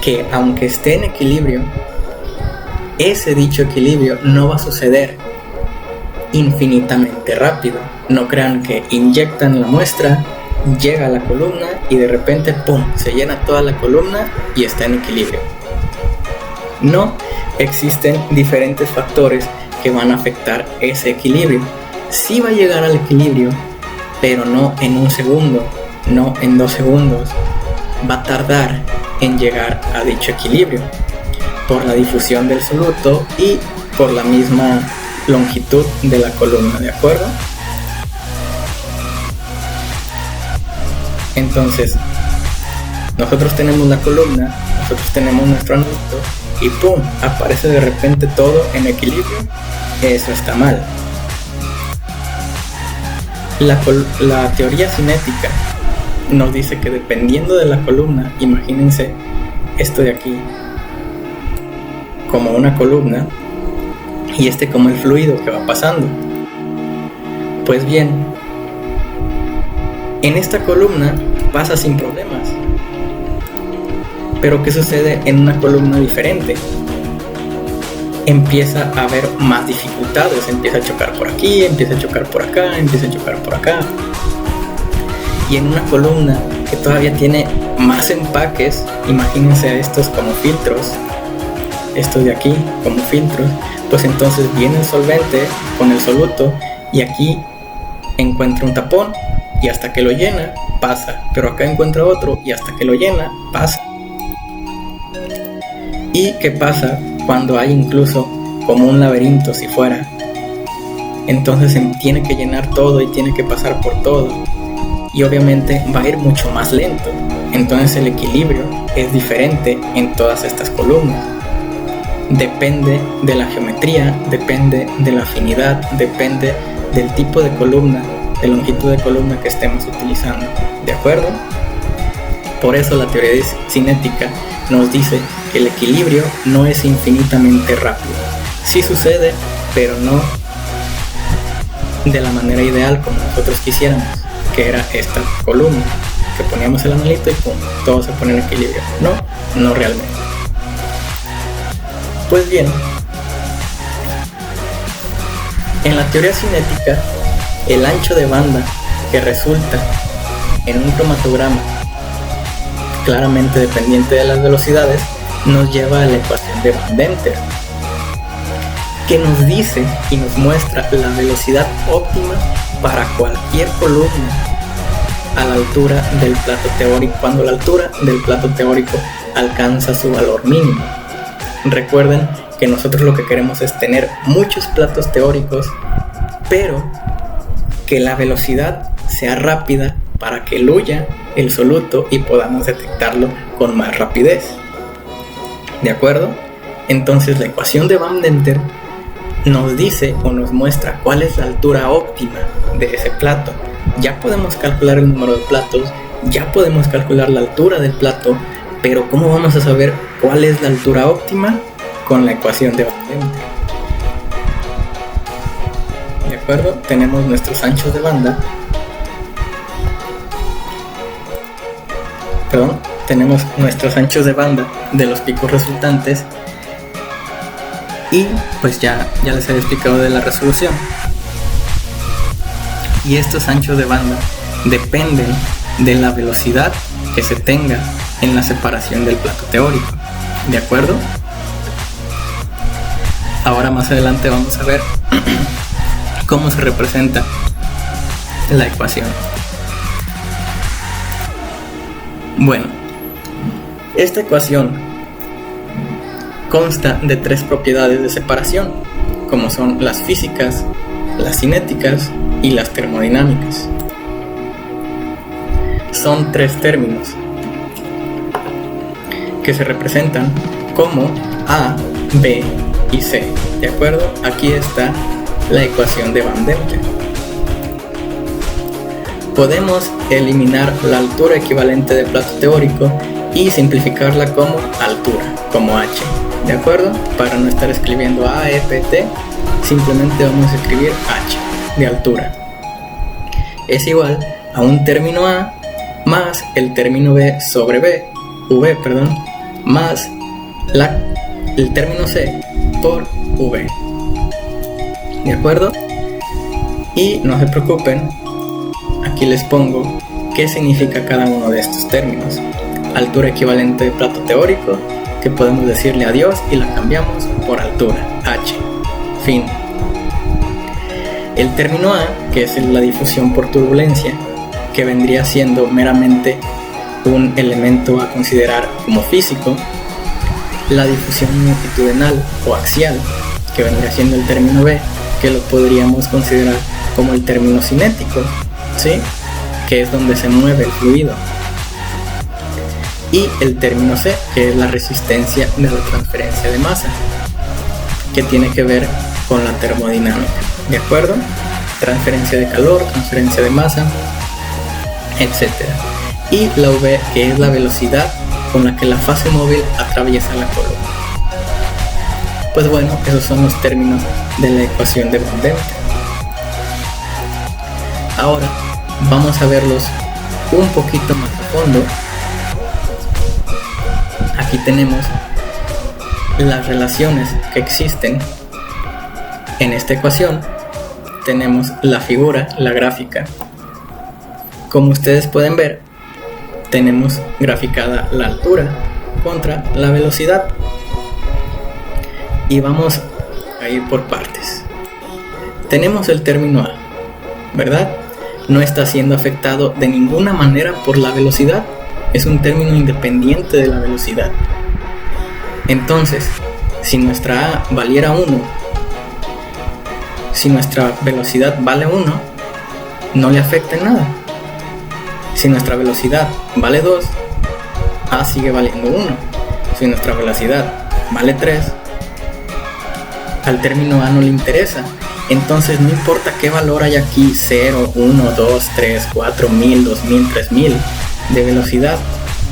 que aunque esté en equilibrio, ese dicho equilibrio no va a suceder infinitamente rápido. No crean que inyectan la muestra, llega a la columna y de repente ¡pum!, se llena toda la columna y está en equilibrio. No, existen diferentes factores que van a afectar ese equilibrio. Sí va a llegar al equilibrio, pero no en 1 segundo, no en 2 segundos. Va a tardar en llegar a dicho equilibrio por la difusión del soluto y por la misma longitud de la columna, ¿de acuerdo? Entonces, nosotros tenemos la columna, nosotros tenemos nuestro analito y ¡pum!, aparece de repente todo en equilibrio. Eso está mal. La teoría cinética nos dice que dependiendo de la columna, imagínense esto de aquí como una columna y este como el fluido que va pasando. Pues bien, en esta columna pasa sin problemas. Pero ¿qué sucede en una columna diferente? Empieza a haber más dificultades, empieza a chocar por aquí, empieza a chocar por acá, empieza a chocar por acá. Y en una columna que todavía tiene más empaques, imagínense a estos como filtros, estos de aquí como filtros, pues entonces viene el solvente con el soluto y aquí encuentra un tapón y hasta que lo llena pasa, pero acá encuentra otro y hasta que lo llena pasa. ¿Y qué pasa cuando hay incluso como un laberinto si fuera? Entonces tiene que llenar todo y tiene que pasar por todo y obviamente va a ir mucho más lento. Entonces el equilibrio es diferente en todas estas columnas. Depende de la geometría, depende de la afinidad, depende del tipo de columna, de longitud de columna que estemos utilizando. ¿De acuerdo? Por eso la teoría cinética nos dice que el equilibrio no es infinitamente rápido. Sí sucede, pero no de la manera ideal como nosotros quisiéramos, que era esta columna, que poníamos el analito y pum, todo se pone en equilibrio. No realmente. Pues bien, en la teoría cinética, el ancho de banda que resulta en un cromatograma claramente dependiente de las velocidades nos lleva a la ecuación de Van Deventer, que nos dice y nos muestra la velocidad óptima para cualquier columna a la altura del plato teórico, cuando la altura del plato teórico alcanza su valor mínimo. Recuerden que nosotros lo que queremos es tener muchos platos teóricos, pero que la velocidad sea rápida para que eluya el soluto y podamos detectarlo con más rapidez. ¿De acuerdo? Entonces la ecuación de Van Deventer nos dice o nos muestra cuál es la altura óptima de ese plato. Ya podemos calcular el número de platos, ya podemos calcular la altura del plato, pero ¿cómo vamos a saber cuál es la altura óptima? Con la ecuación de Van Deventer. ¿De acuerdo? Tenemos nuestros anchos de banda. Tenemos nuestros anchos de banda de los picos resultantes y pues ya les he explicado de la resolución. Y estos anchos de banda dependen de la velocidad que se tenga en la separación del plato teórico. ¿De acuerdo? Ahora más adelante vamos a ver cómo se representa la ecuación. Bueno, esta ecuación consta de tres propiedades de separación, como son las físicas, las cinéticas y las termodinámicas. Son tres términos que se representan como A, B y C. ¿De acuerdo? Aquí está la ecuación de Van Deventer. Podemos eliminar la altura equivalente del plato teórico y simplificarla como altura, como h. ¿De acuerdo? Para no estar escribiendo A, E, P, T, simplemente vamos a escribir h de altura. Es igual a un término A más el término B sobre V, más el término C por V. ¿De acuerdo? Y no se preocupen, aquí les pongo qué significa cada uno de estos términos. Altura equivalente de plato teórico, que podemos decirle adiós y la cambiamos por altura, h. Fin. El término A, que es la difusión por turbulencia, que vendría siendo meramente un elemento a considerar como físico. La difusión longitudinal o axial, que vendría siendo el término B, que lo podríamos considerar como el término cinético, ¿sí? Que es donde se mueve el fluido. y el término C, que es la resistencia de la transferencia de masa, que tiene que ver con la termodinámica, ¿de acuerdo? Transferencia de calor, transferencia de masa, etc. Y la V, que es la velocidad con la que la fase móvil atraviesa la columna. Pues bueno, esos son los términos de la ecuación de Van Deventer. Ahora vamos a verlos un poquito más a fondo. Aquí tenemos las relaciones que existen en esta ecuación. Tenemos la figura, la gráfica. Como ustedes pueden ver, tenemos graficada la altura contra la velocidad. Y vamos a ir por partes. Tenemos el término A, ¿verdad? No está siendo afectado de ninguna manera por la velocidad. Es un término independiente de la velocidad. Entonces, si nuestra A valiera 1, si nuestra velocidad vale 1, no le afecta en nada. Si nuestra velocidad vale 2, A sigue valiendo 1. Si nuestra velocidad vale 3, al término A no le interesa. Entonces no importa qué valor hay aquí, 0, 1, 2, 3, 4, 1000, 2000, 3000 de velocidad,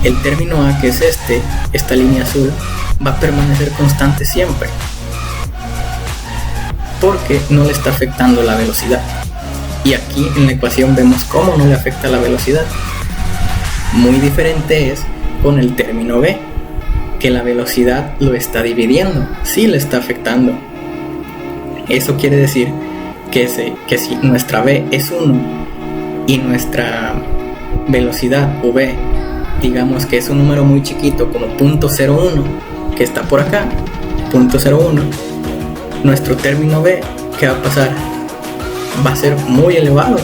el término A, que es esta línea azul, va a permanecer constante siempre, porque no le está afectando la velocidad. Y aquí en la ecuación vemos cómo no le afecta la velocidad. Muy diferente es con el término B, que la velocidad lo está dividiendo, sí le está afectando. Eso quiere decir que si nuestra V es 1 y nuestra velocidad V, digamos que es un número muy chiquito como 0.01, que está por acá, 0.01, nuestro término B, ¿qué va a pasar? Va a ser muy elevado,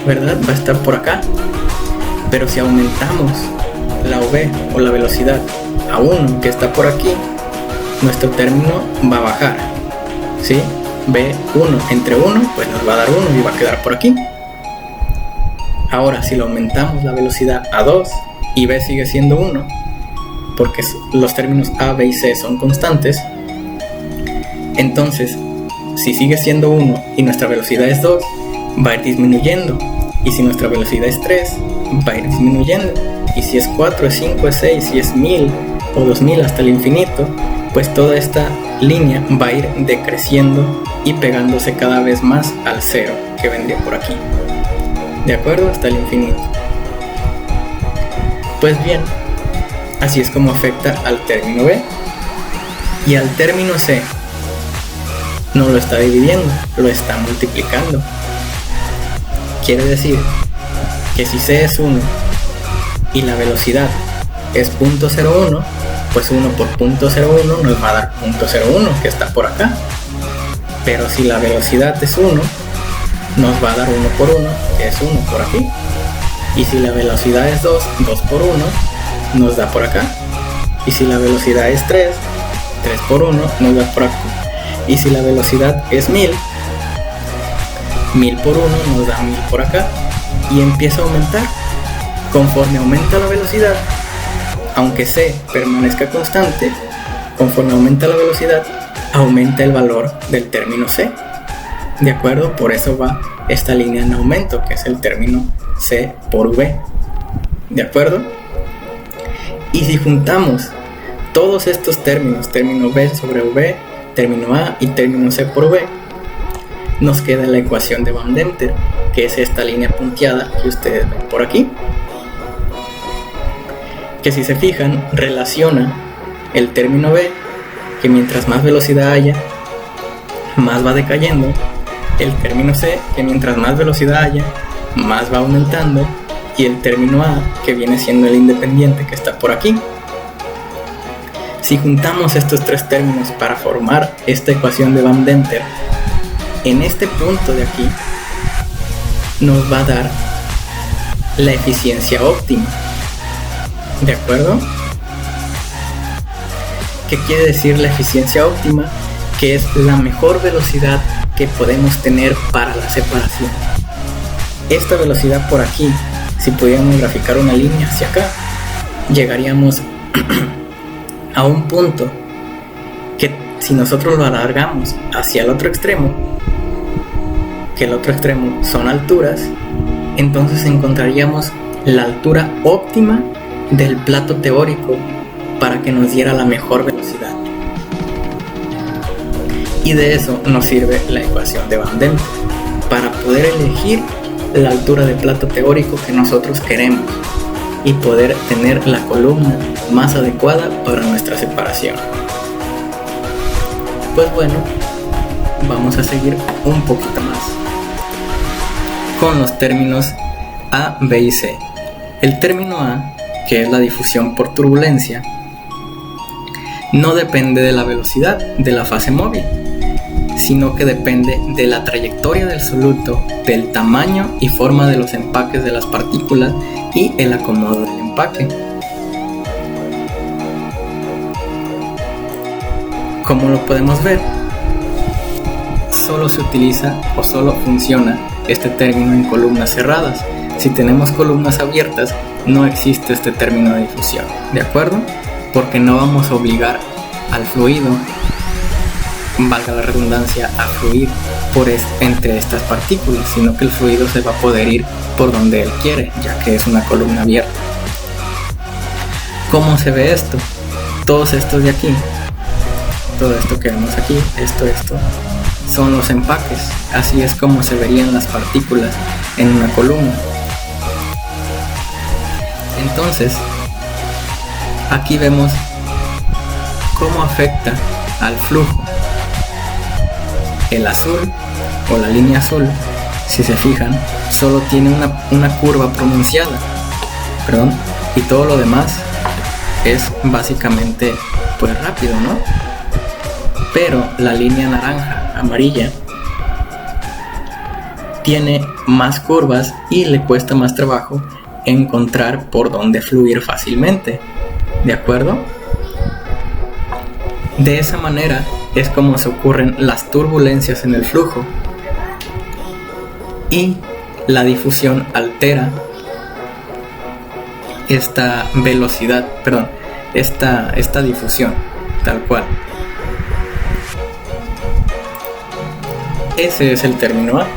¿verdad? Va a estar por acá. Pero si aumentamos la V o la velocidad a 1, que está por aquí, nuestro término va a bajar, ¿sí? B1 entre 1, pues nos va a dar 1 y va a quedar por aquí. Ahora, si lo aumentamos la velocidad a 2 y B sigue siendo 1, porque los términos A, B y C son constantes, entonces, si sigue siendo 1 y nuestra velocidad es 2, va a ir disminuyendo. Y si nuestra velocidad es 3, va a ir disminuyendo. Y si es 4, es 5, es 6, si es 1000 o 2000 hasta el infinito, pues toda esta línea va a ir decreciendo y pegándose cada vez más al 0, que vendría por aquí, ¿de acuerdo? Hasta el infinito. Pues bien, así es como afecta al término B. Y al término C no lo está dividiendo, lo está multiplicando. Quiere decir que si C es 1 y la velocidad es 0.01, pues 1 por 0.01 nos va a dar 0.01, que está por acá. Pero si la velocidad es 1, nos va a dar 1 por 1, que es 1 por aquí. Y si la velocidad es 2, 2 por 1 nos da por acá. Y si la velocidad es 3, 3 por 1 nos da por aquí. Y si la velocidad es 1000, 1000 por 1 nos da 1000 por acá. Y empieza a aumentar. Conforme aumenta la velocidad, aunque C permanezca constante, conforme aumenta la velocidad, aumenta el valor del término C. ¿De acuerdo? Por eso va esta línea en aumento, que es el término C por V. ¿De acuerdo? Y si juntamos todos estos términos, término B sobre V, término A y término C por V, nos queda la ecuación de Van Deventer, que es esta línea punteada que ustedes ven por aquí, que si se fijan relaciona el término B, que mientras más velocidad haya, más va decayendo, el término C, que mientras más velocidad haya, más va aumentando, y el término A, que viene siendo el independiente que está por aquí. Si juntamos estos tres términos para formar esta ecuación de Van Deventer, en este punto de aquí nos va a dar la eficiencia óptima. ¿De acuerdo? ¿Qué quiere decir la eficiencia óptima? Que es la mejor velocidad que podemos tener para la separación. Esta velocidad por aquí, si pudiéramos graficar una línea hacia acá, llegaríamos a un punto que si nosotros lo alargamos hacia el otro extremo, que el otro extremo son alturas, entonces encontraríamos la altura óptima del plato teórico para que nos diera la mejor velocidad. Y de eso nos sirve la ecuación de Van Dempel, para poder elegir la altura de plato teórico que nosotros queremos y poder tener la columna más adecuada para nuestra separación. Pues bueno, vamos a seguir un poquito más con los términos A, B y C. El término A, que es la difusión por turbulencia, no depende de la velocidad de la fase móvil, sino que depende de la trayectoria del soluto, del tamaño y forma de los empaques de las partículas y el acomodo del empaque. Como lo podemos ver, solo se utiliza o solo funciona este término en columnas cerradas. Si tenemos columnas abiertas, no existe este término de difusión, ¿de acuerdo? Porque no vamos a obligar al fluido, valga la redundancia, a fluir entre estas partículas, sino que el fluido se va a poder ir por donde él quiere, ya que es una columna abierta. ¿Cómo se ve esto? Todos estos de aquí, todo esto que vemos aquí, esto, son los empaques. Así es como se verían las partículas en una columna. Entonces, aquí vemos cómo afecta al flujo. El azul o la línea azul, si se fijan, solo tiene una curva pronunciada, y todo lo demás es básicamente pues rápido, ¿no? Pero la línea naranja, amarilla, tiene más curvas y le cuesta más trabajo encontrar por dónde fluir fácilmente, ¿de acuerdo? De esa manera es como se ocurren las turbulencias en el flujo, y la difusión altera esta velocidad, esta difusión, tal cual. Ese es el término A,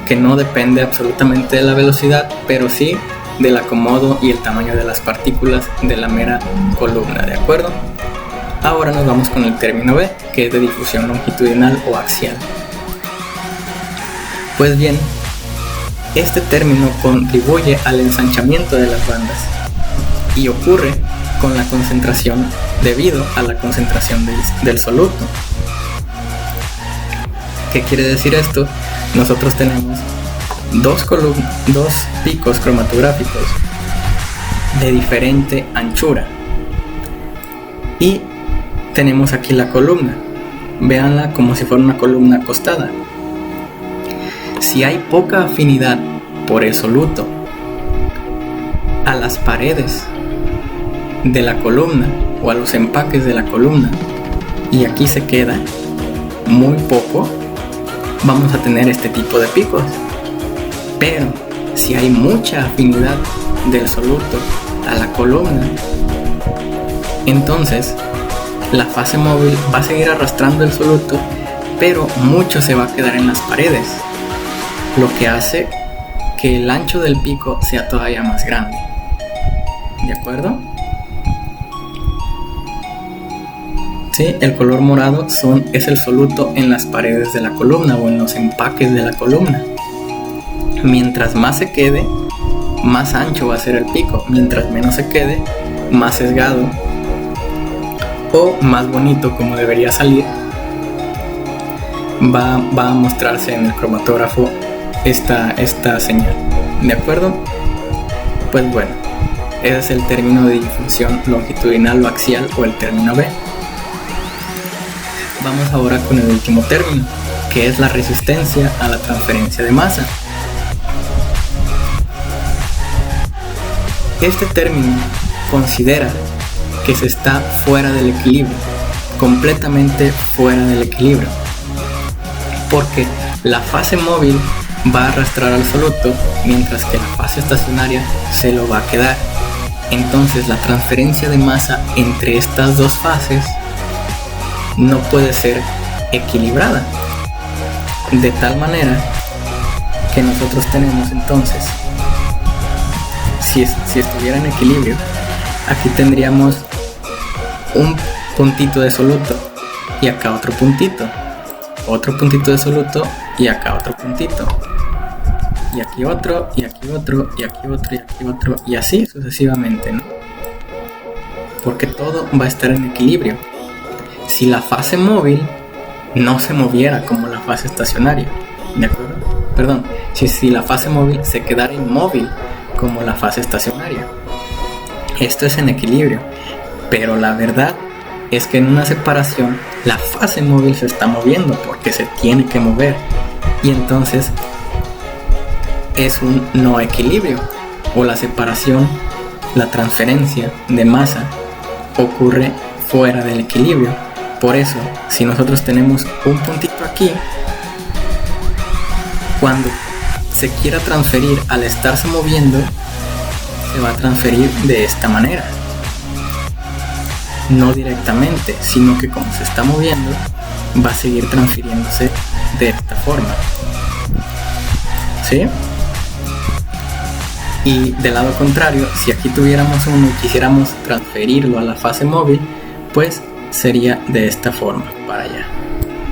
que no depende absolutamente de la velocidad, pero sí del acomodo y el tamaño de las partículas de la mera columna, ¿de acuerdo? Ahora nos vamos con el término B, que es de difusión longitudinal o axial. Pues bien, este término contribuye al ensanchamiento de las bandas y ocurre con la concentración debido a la concentración del soluto. ¿Qué quiere decir esto? Nosotros tenemos dos picos cromatográficos de diferente anchura y tenemos aquí la columna. Véanla como si fuera una columna acostada. Si hay poca afinidad por el soluto a las paredes de la columna o a los empaques de la columna, y aquí se queda muy poco, vamos a tener este tipo de picos. Pero si hay mucha afinidad del soluto a la columna, entonces la fase móvil va a seguir arrastrando el soluto, pero mucho se va a quedar en las paredes, lo que hace que el ancho del pico sea todavía más grande, ¿de acuerdo? Sí, el color morado es el soluto en las paredes de la columna o en los empaques de la columna. Mientras más se quede, más ancho va a ser el pico. Mientras menos se quede, más sesgado o más bonito, como debería salir, va a mostrarse en el cromatógrafo esta señal, ¿de acuerdo? Pues bueno, ese es el término de difusión longitudinal o axial, o el término B. Vamos ahora con el último término, que es la resistencia a la transferencia de masa. Este término considera que se está fuera del equilibrio, completamente fuera del equilibrio, porque la fase móvil va a arrastrar al soluto, mientras que la fase estacionaria se lo va a quedar. Entonces la transferencia de masa entre estas dos fases no puede ser equilibrada, de tal manera que nosotros tenemos entonces, si estuviera en equilibrio, aquí tendríamos un puntito de soluto y acá otro puntito de soluto y acá otro puntito, y aquí otro, y aquí otro, y aquí otro, y aquí otro, y así sucesivamente, ¿no? Porque todo va a estar en equilibrio. Si la fase móvil no se moviera como la fase estacionaria, ¿de acuerdo? Perdón, si la fase móvil se quedara inmóvil como la fase estacionaria. Esto es en equilibrio, pero la verdad es que en una separación la fase móvil se está moviendo porque se tiene que mover, y entonces es un no equilibrio, o la separación, la transferencia de masa ocurre fuera del equilibrio. Por eso, si nosotros tenemos un puntito aquí, cuando se quiera transferir al estarse moviendo, se va a transferir de esta manera, no directamente, sino que como se está moviendo, va a seguir transfiriéndose de esta forma, ¿sí? Y del lado contrario, si aquí tuviéramos uno y quisiéramos transferirlo a la fase móvil, pues sería de esta forma, para allá,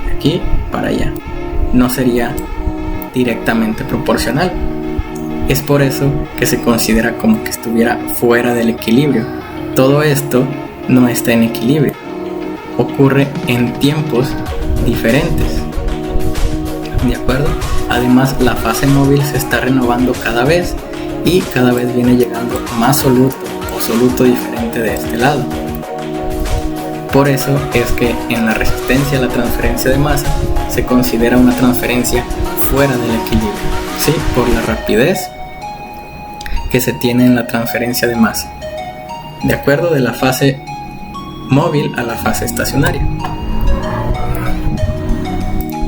de aquí para allá, no sería directamente proporcional. Es por eso que se considera como que estuviera fuera del equilibrio. Todo esto no está en equilibrio, ocurre en tiempos diferentes, ¿de acuerdo? Además, la fase móvil se está renovando cada vez y cada vez viene llegando más soluto o soluto diferente de este lado. Por eso es que en la resistencia a la transferencia de masa se considera una transferencia fuera del equilibrio, ¿sí? Por la rapidez que se tiene en la transferencia de masa, de acuerdo, de la fase móvil a la fase estacionaria.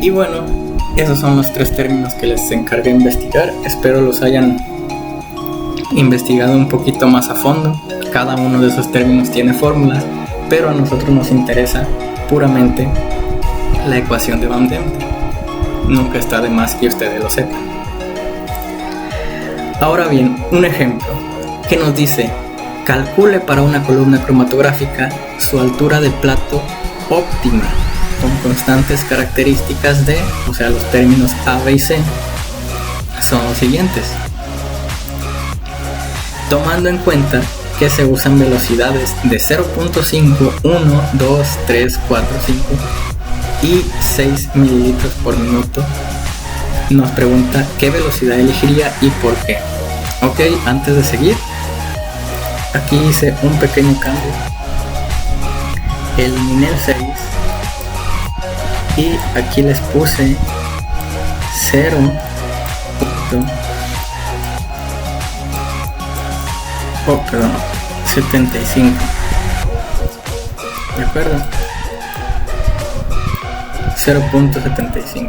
Y bueno, esos son los tres términos que les encargué investigar. Espero los hayan investigado un poquito más a fondo. Cada uno de esos términos tiene fórmulas, pero a nosotros nos interesa puramente la ecuación de Van Deventer. Nunca está de más que ustedes lo sepan. Ahora bien, un ejemplo que nos dice: calcule para una columna cromatográfica su altura de plato óptima con constantes características de, o sea, los términos A, B y C son los siguientes. Tomando en cuenta que se usan velocidades de 0.5, 1, 2, 3, 4, 5 y 6 mililitros por minuto, nos pregunta qué velocidad elegiría y por qué. Ok, antes de seguir, aquí hice un pequeño cambio. Eliminé el 6 y aquí les puse 0.75, ¿de acuerdo? 0.75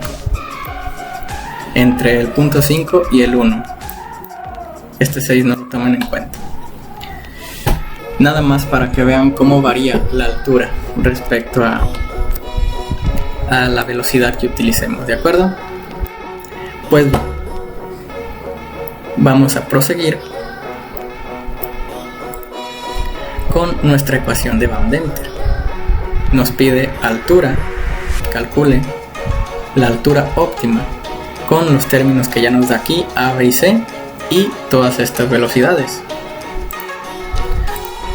entre el punto 5 y el 1. Este 6 no lo toman en cuenta. Nada más para que vean cómo varía la altura respecto a la velocidad que utilicemos, ¿de acuerdo? Pues vamos a proseguir con nuestra ecuación de Van Deventer. Nos pide altura, calcule la altura óptima con los términos que ya nos da aquí, A, B y C, y todas estas velocidades.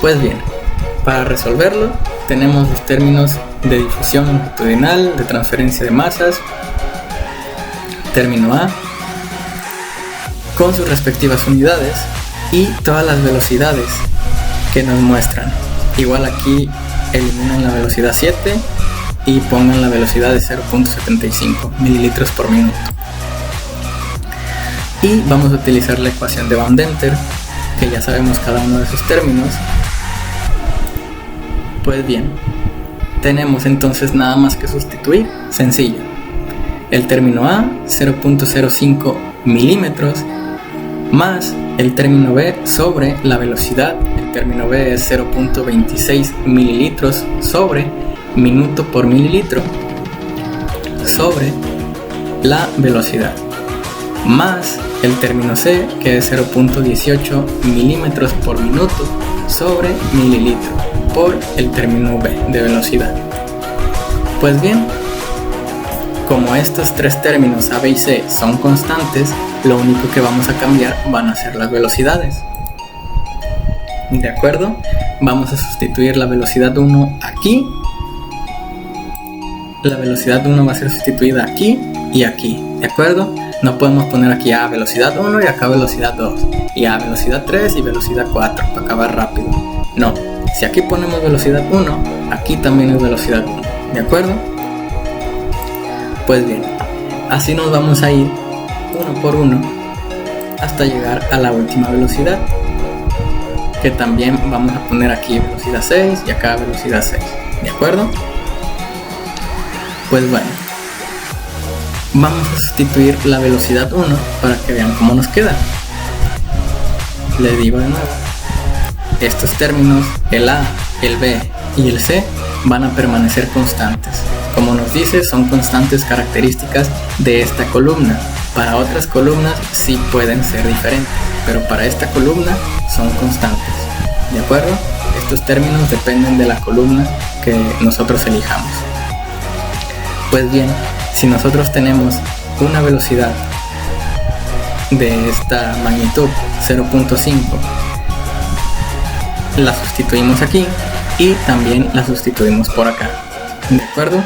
Pues bien, para resolverlo tenemos los términos de difusión longitudinal, de transferencia de masas, término A con sus respectivas unidades y todas las velocidades que nos muestran. Igual aquí eliminan la velocidad 7 y pongan la velocidad de 0.75 mililitros por minuto. Y vamos a utilizar la ecuación de Van Deventer, que ya sabemos cada uno de sus términos. Pues bien, tenemos entonces nada más que sustituir, sencillo. El término A, 0.05 milímetros, más el término B sobre la velocidad. El término B es 0.26 mililitros sobre minuto por mililitro sobre la velocidad, más el término C, que es 0.18 milímetros por minuto sobre mililitro por el término B de velocidad. Pues bien, como estos tres términos A, B y C son constantes, lo único que vamos a cambiar van a ser las velocidades. ¿De acuerdo? Vamos a sustituir la velocidad 1 aquí. La velocidad 1 va a ser sustituida aquí y aquí. ¿De acuerdo? No podemos poner aquí A velocidad 1 y acá velocidad 2. Y A velocidad 3 y velocidad 4 para acabar rápido. No. Si aquí ponemos velocidad 1, aquí también es velocidad 1. ¿De acuerdo? Pues bien, así nos vamos a ir uno por uno hasta llegar a la última velocidad, que también vamos a poner aquí velocidad 6 y acá velocidad 6. ¿De acuerdo? Pues bueno, vamos a sustituir la velocidad 1 para que vean cómo nos queda. Les digo de nuevo, estos términos, el A, el B y el C, van a permanecer constantes. Como nos dice, son constantes características de esta columna. Para otras columnas sí pueden ser diferentes, pero para esta columna son constantes. ¿De acuerdo? Estos términos dependen de la columna que nosotros elijamos. Pues bien, si nosotros tenemos una velocidad de esta magnitud 0.5, la sustituimos aquí y también la sustituimos por acá. ¿De acuerdo?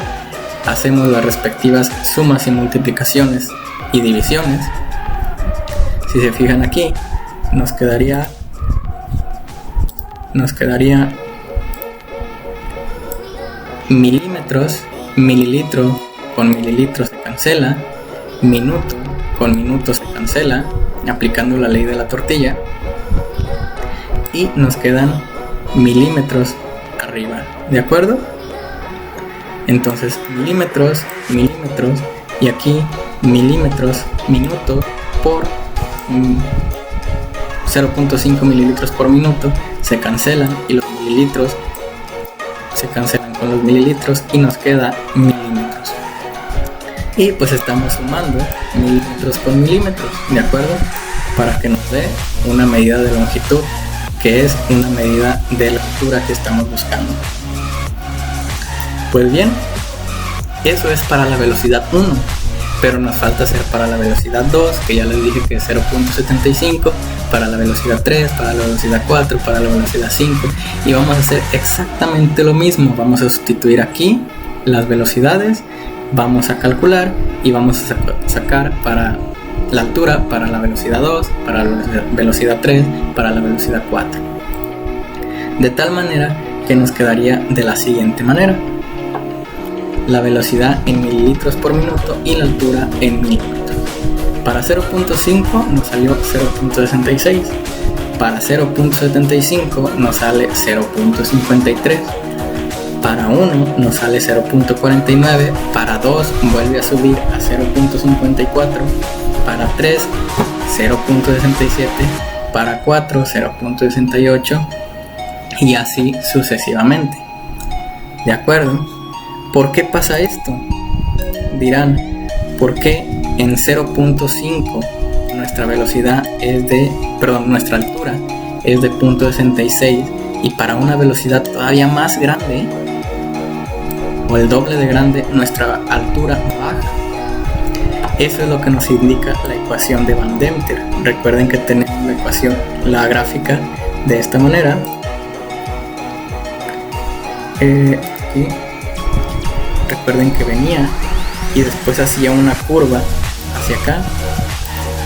Hacemos las respectivas sumas y multiplicaciones y divisiones. Si se fijan aquí, nos quedaría milímetros, mililitro con mililitro se cancela, minuto con minuto se cancela, aplicando la ley de la tortilla, y nos quedan milímetros arriba. ¿De acuerdo? Entonces milímetros, milímetros y aquí milímetros, minuto por 0.5 mililitros por minuto se cancelan y los mililitros se cancelan con los mililitros y nos queda milímetros. Y pues estamos sumando milímetros con milímetros, ¿de acuerdo? Para que nos dé una medida de longitud, que es una medida de la altura que estamos buscando. Pues bien, eso es para la velocidad 1, pero nos falta hacer para la velocidad 2, que ya les dije que es 0.75, para la velocidad 3, para la velocidad 4, para la velocidad 5, y vamos a hacer exactamente lo mismo. Vamos a sustituir aquí las velocidades, vamos a calcular y vamos a sacar para la altura, para la velocidad 2, para la velocidad 3, para la velocidad 4. De tal manera que nos quedaría de la siguiente manera: la velocidad en mililitros por minuto y la altura en milímetros. Para 0.5 nos salió 0.66, para 0.75 nos sale 0.53, para 1 nos sale 0.49, para 2 vuelve a subir a 0.54, para 3 0.67, para 4 0.68 y así sucesivamente. ¿De acuerdo? ¿Por qué pasa esto? Dirán, ¿por qué en 0.5 nuestra altura es de 0.66 y para una velocidad todavía más grande o el doble de grande nuestra altura baja? Eso es lo que nos indica la ecuación de Van Deventer. Recuerden que tenemos la gráfica de esta manera. Aquí. Recuerden que venía y después hacía una curva hacia acá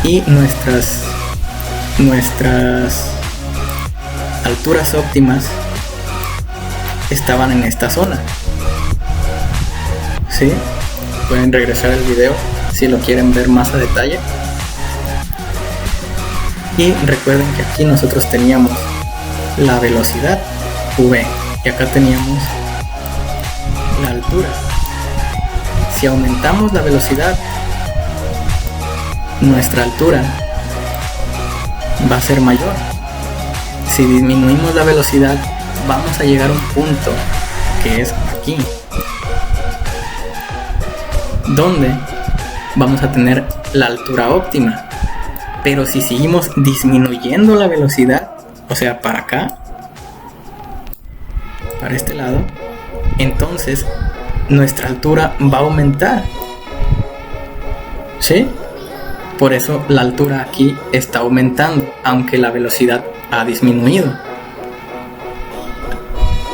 y nuestras alturas óptimas estaban en esta zona. ¿Sí? Pueden regresar al video si lo quieren ver más a detalle. Y recuerden que aquí nosotros teníamos la velocidad v y acá teníamos la altura. Si aumentamos la velocidad, nuestra altura va a ser mayor. Si disminuimos la velocidad, vamos a llegar a un punto que es aquí, donde vamos a tener la altura óptima. Pero si seguimos disminuyendo la velocidad, o sea, para acá, para este lado, entonces nuestra altura va a aumentar, ¿sí? Por eso la altura aquí está aumentando, aunque la velocidad ha disminuido.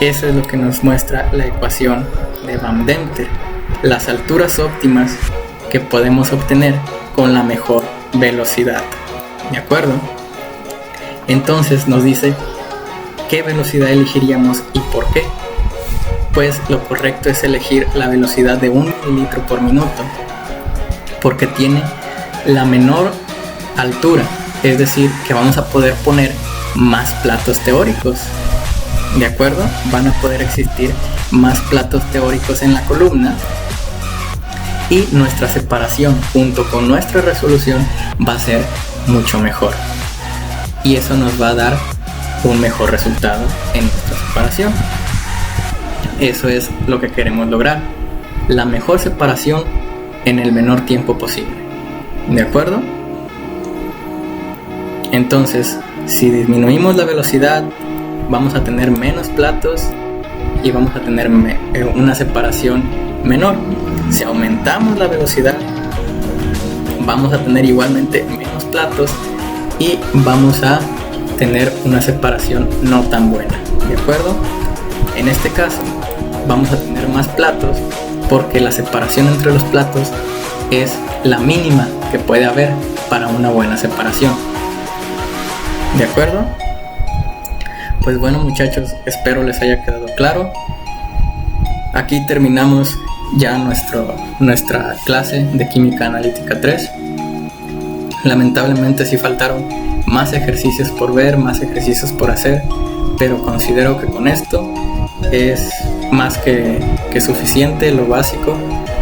Eso es lo que nos muestra la ecuación de Van Deventer, las alturas óptimas que podemos obtener con la mejor velocidad. ¿De acuerdo? Entonces nos dice qué velocidad elegiríamos y por qué. Pues lo correcto es elegir la velocidad de 1 mililitro por minuto, porque tiene la menor altura, es decir, que vamos a poder poner más platos teóricos. ¿De acuerdo? Van a poder existir más platos teóricos en la columna y nuestra separación junto con nuestra resolución va a ser mucho mejor, y eso nos va a dar un mejor resultado en nuestra separación. Eso es lo que queremos lograr, la mejor separación en el menor tiempo posible. ¿De acuerdo? Entonces, si disminuimos la velocidad, vamos a tener menos platos y vamos a tener una separación menor. Si aumentamos la velocidad, vamos a tener igualmente menos platos y vamos a tener una separación no tan buena. ¿De acuerdo? En este caso, vamos a tener más platos porque la separación entre los platos es la mínima que puede haber para una buena separación. ¿De acuerdo? Pues bueno, muchachos, espero les haya quedado claro. Aquí terminamos ya nuestra clase de Química Analítica 3. Lamentablemente sí faltaron más ejercicios por ver, más ejercicios por hacer, pero considero que con esto es más que suficiente, lo básico,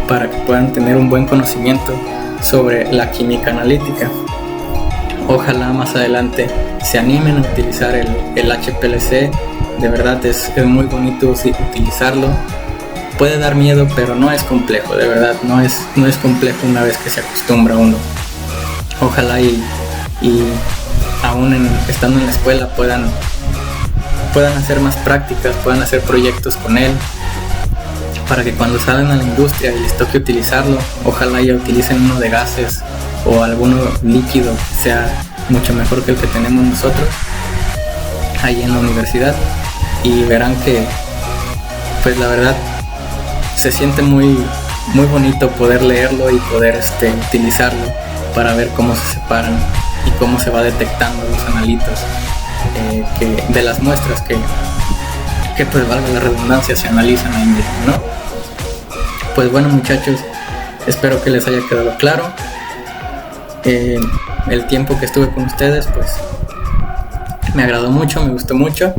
para que puedan tener un buen conocimiento sobre la química analítica. Ojalá más adelante se animen a utilizar el HPLC. De verdad es muy bonito utilizarlo. Puede dar miedo, pero no es complejo, de verdad, no es complejo una vez que se acostumbra uno. Ojalá y aún estando en la escuela puedan hacer más prácticas, puedan hacer proyectos con él, para que cuando salgan a la industria y les toque utilizarlo, ojalá ya utilicen uno de gases o alguno líquido que sea mucho mejor que el que tenemos nosotros ahí en la universidad, y verán que pues la verdad se siente muy bonito poder leerlo y poder utilizarlo para ver cómo se separan y cómo se va detectando los analitos de las muestras que pues valga la redundancia se analizan ahí mismo, ¿no? Pues bueno, muchachos, espero que les haya quedado claro. El tiempo que estuve con ustedes pues me agradó mucho, me gustó mucho.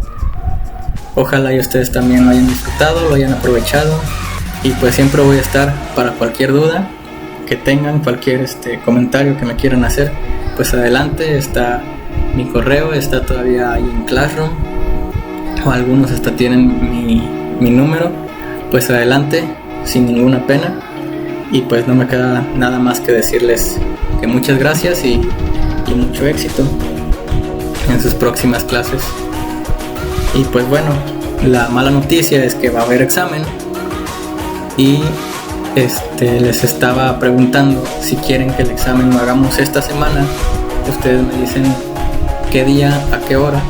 Ojalá y ustedes también lo hayan disfrutado, lo hayan aprovechado, y pues siempre voy a estar para cualquier duda que tengan, cualquier comentario que me quieran hacer, pues adelante. Está mi correo, está todavía ahí en Classroom, o algunos hasta tienen mi número. Pues adelante, sin ninguna pena, y pues no me queda nada más que decirles que muchas gracias y mucho éxito en sus próximas clases. Y pues bueno, la mala noticia es que va a haber examen, y les estaba preguntando si quieren que el examen lo hagamos esta semana. Ustedes me dicen qué día, a qué hora.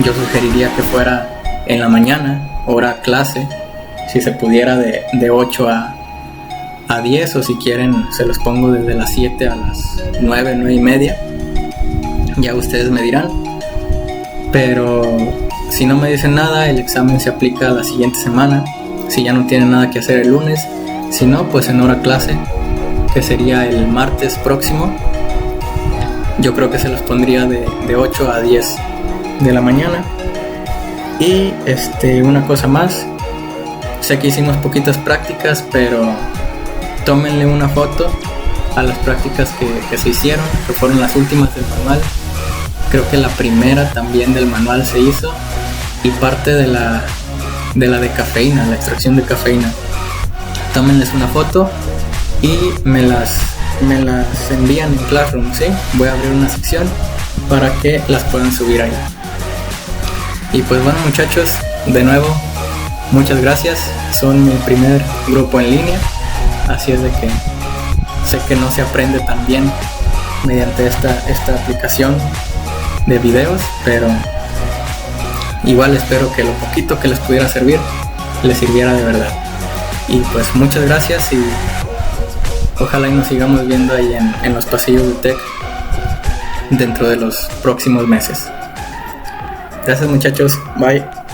Yo sugeriría que fuera en la mañana, hora clase, si se pudiera de 8 a 10, o si quieren se los pongo desde las 7 a las 9 y media. Ya ustedes me dirán. Pero si no me dicen nada, el examen se aplica la siguiente semana, si ya no tienen nada que hacer el lunes. Si no, pues en hora clase, que sería el martes próximo. Yo creo que se los pondría de 8 a 10 de la mañana. Y una cosa más, sé que hicimos poquitas prácticas, pero tómenle una foto a las prácticas que se hicieron, que fueron las últimas del manual, creo que la primera también del manual se hizo, y parte de la de cafeína, la extracción de cafeína. Tómenles una foto y me las envían en Classroom, ¿sí? Voy a abrir una sección para que las puedan subir ahí. Y pues bueno, muchachos, de nuevo, muchas gracias. Son mi primer grupo en línea, así es de que sé que no se aprende tan bien mediante esta aplicación de videos, pero igual espero que lo poquito que les pudiera servir les sirviera de verdad. Y pues muchas gracias, y ojalá y nos sigamos viendo ahí en los pasillos de Tech dentro de los próximos meses. Gracias, muchachos, bye.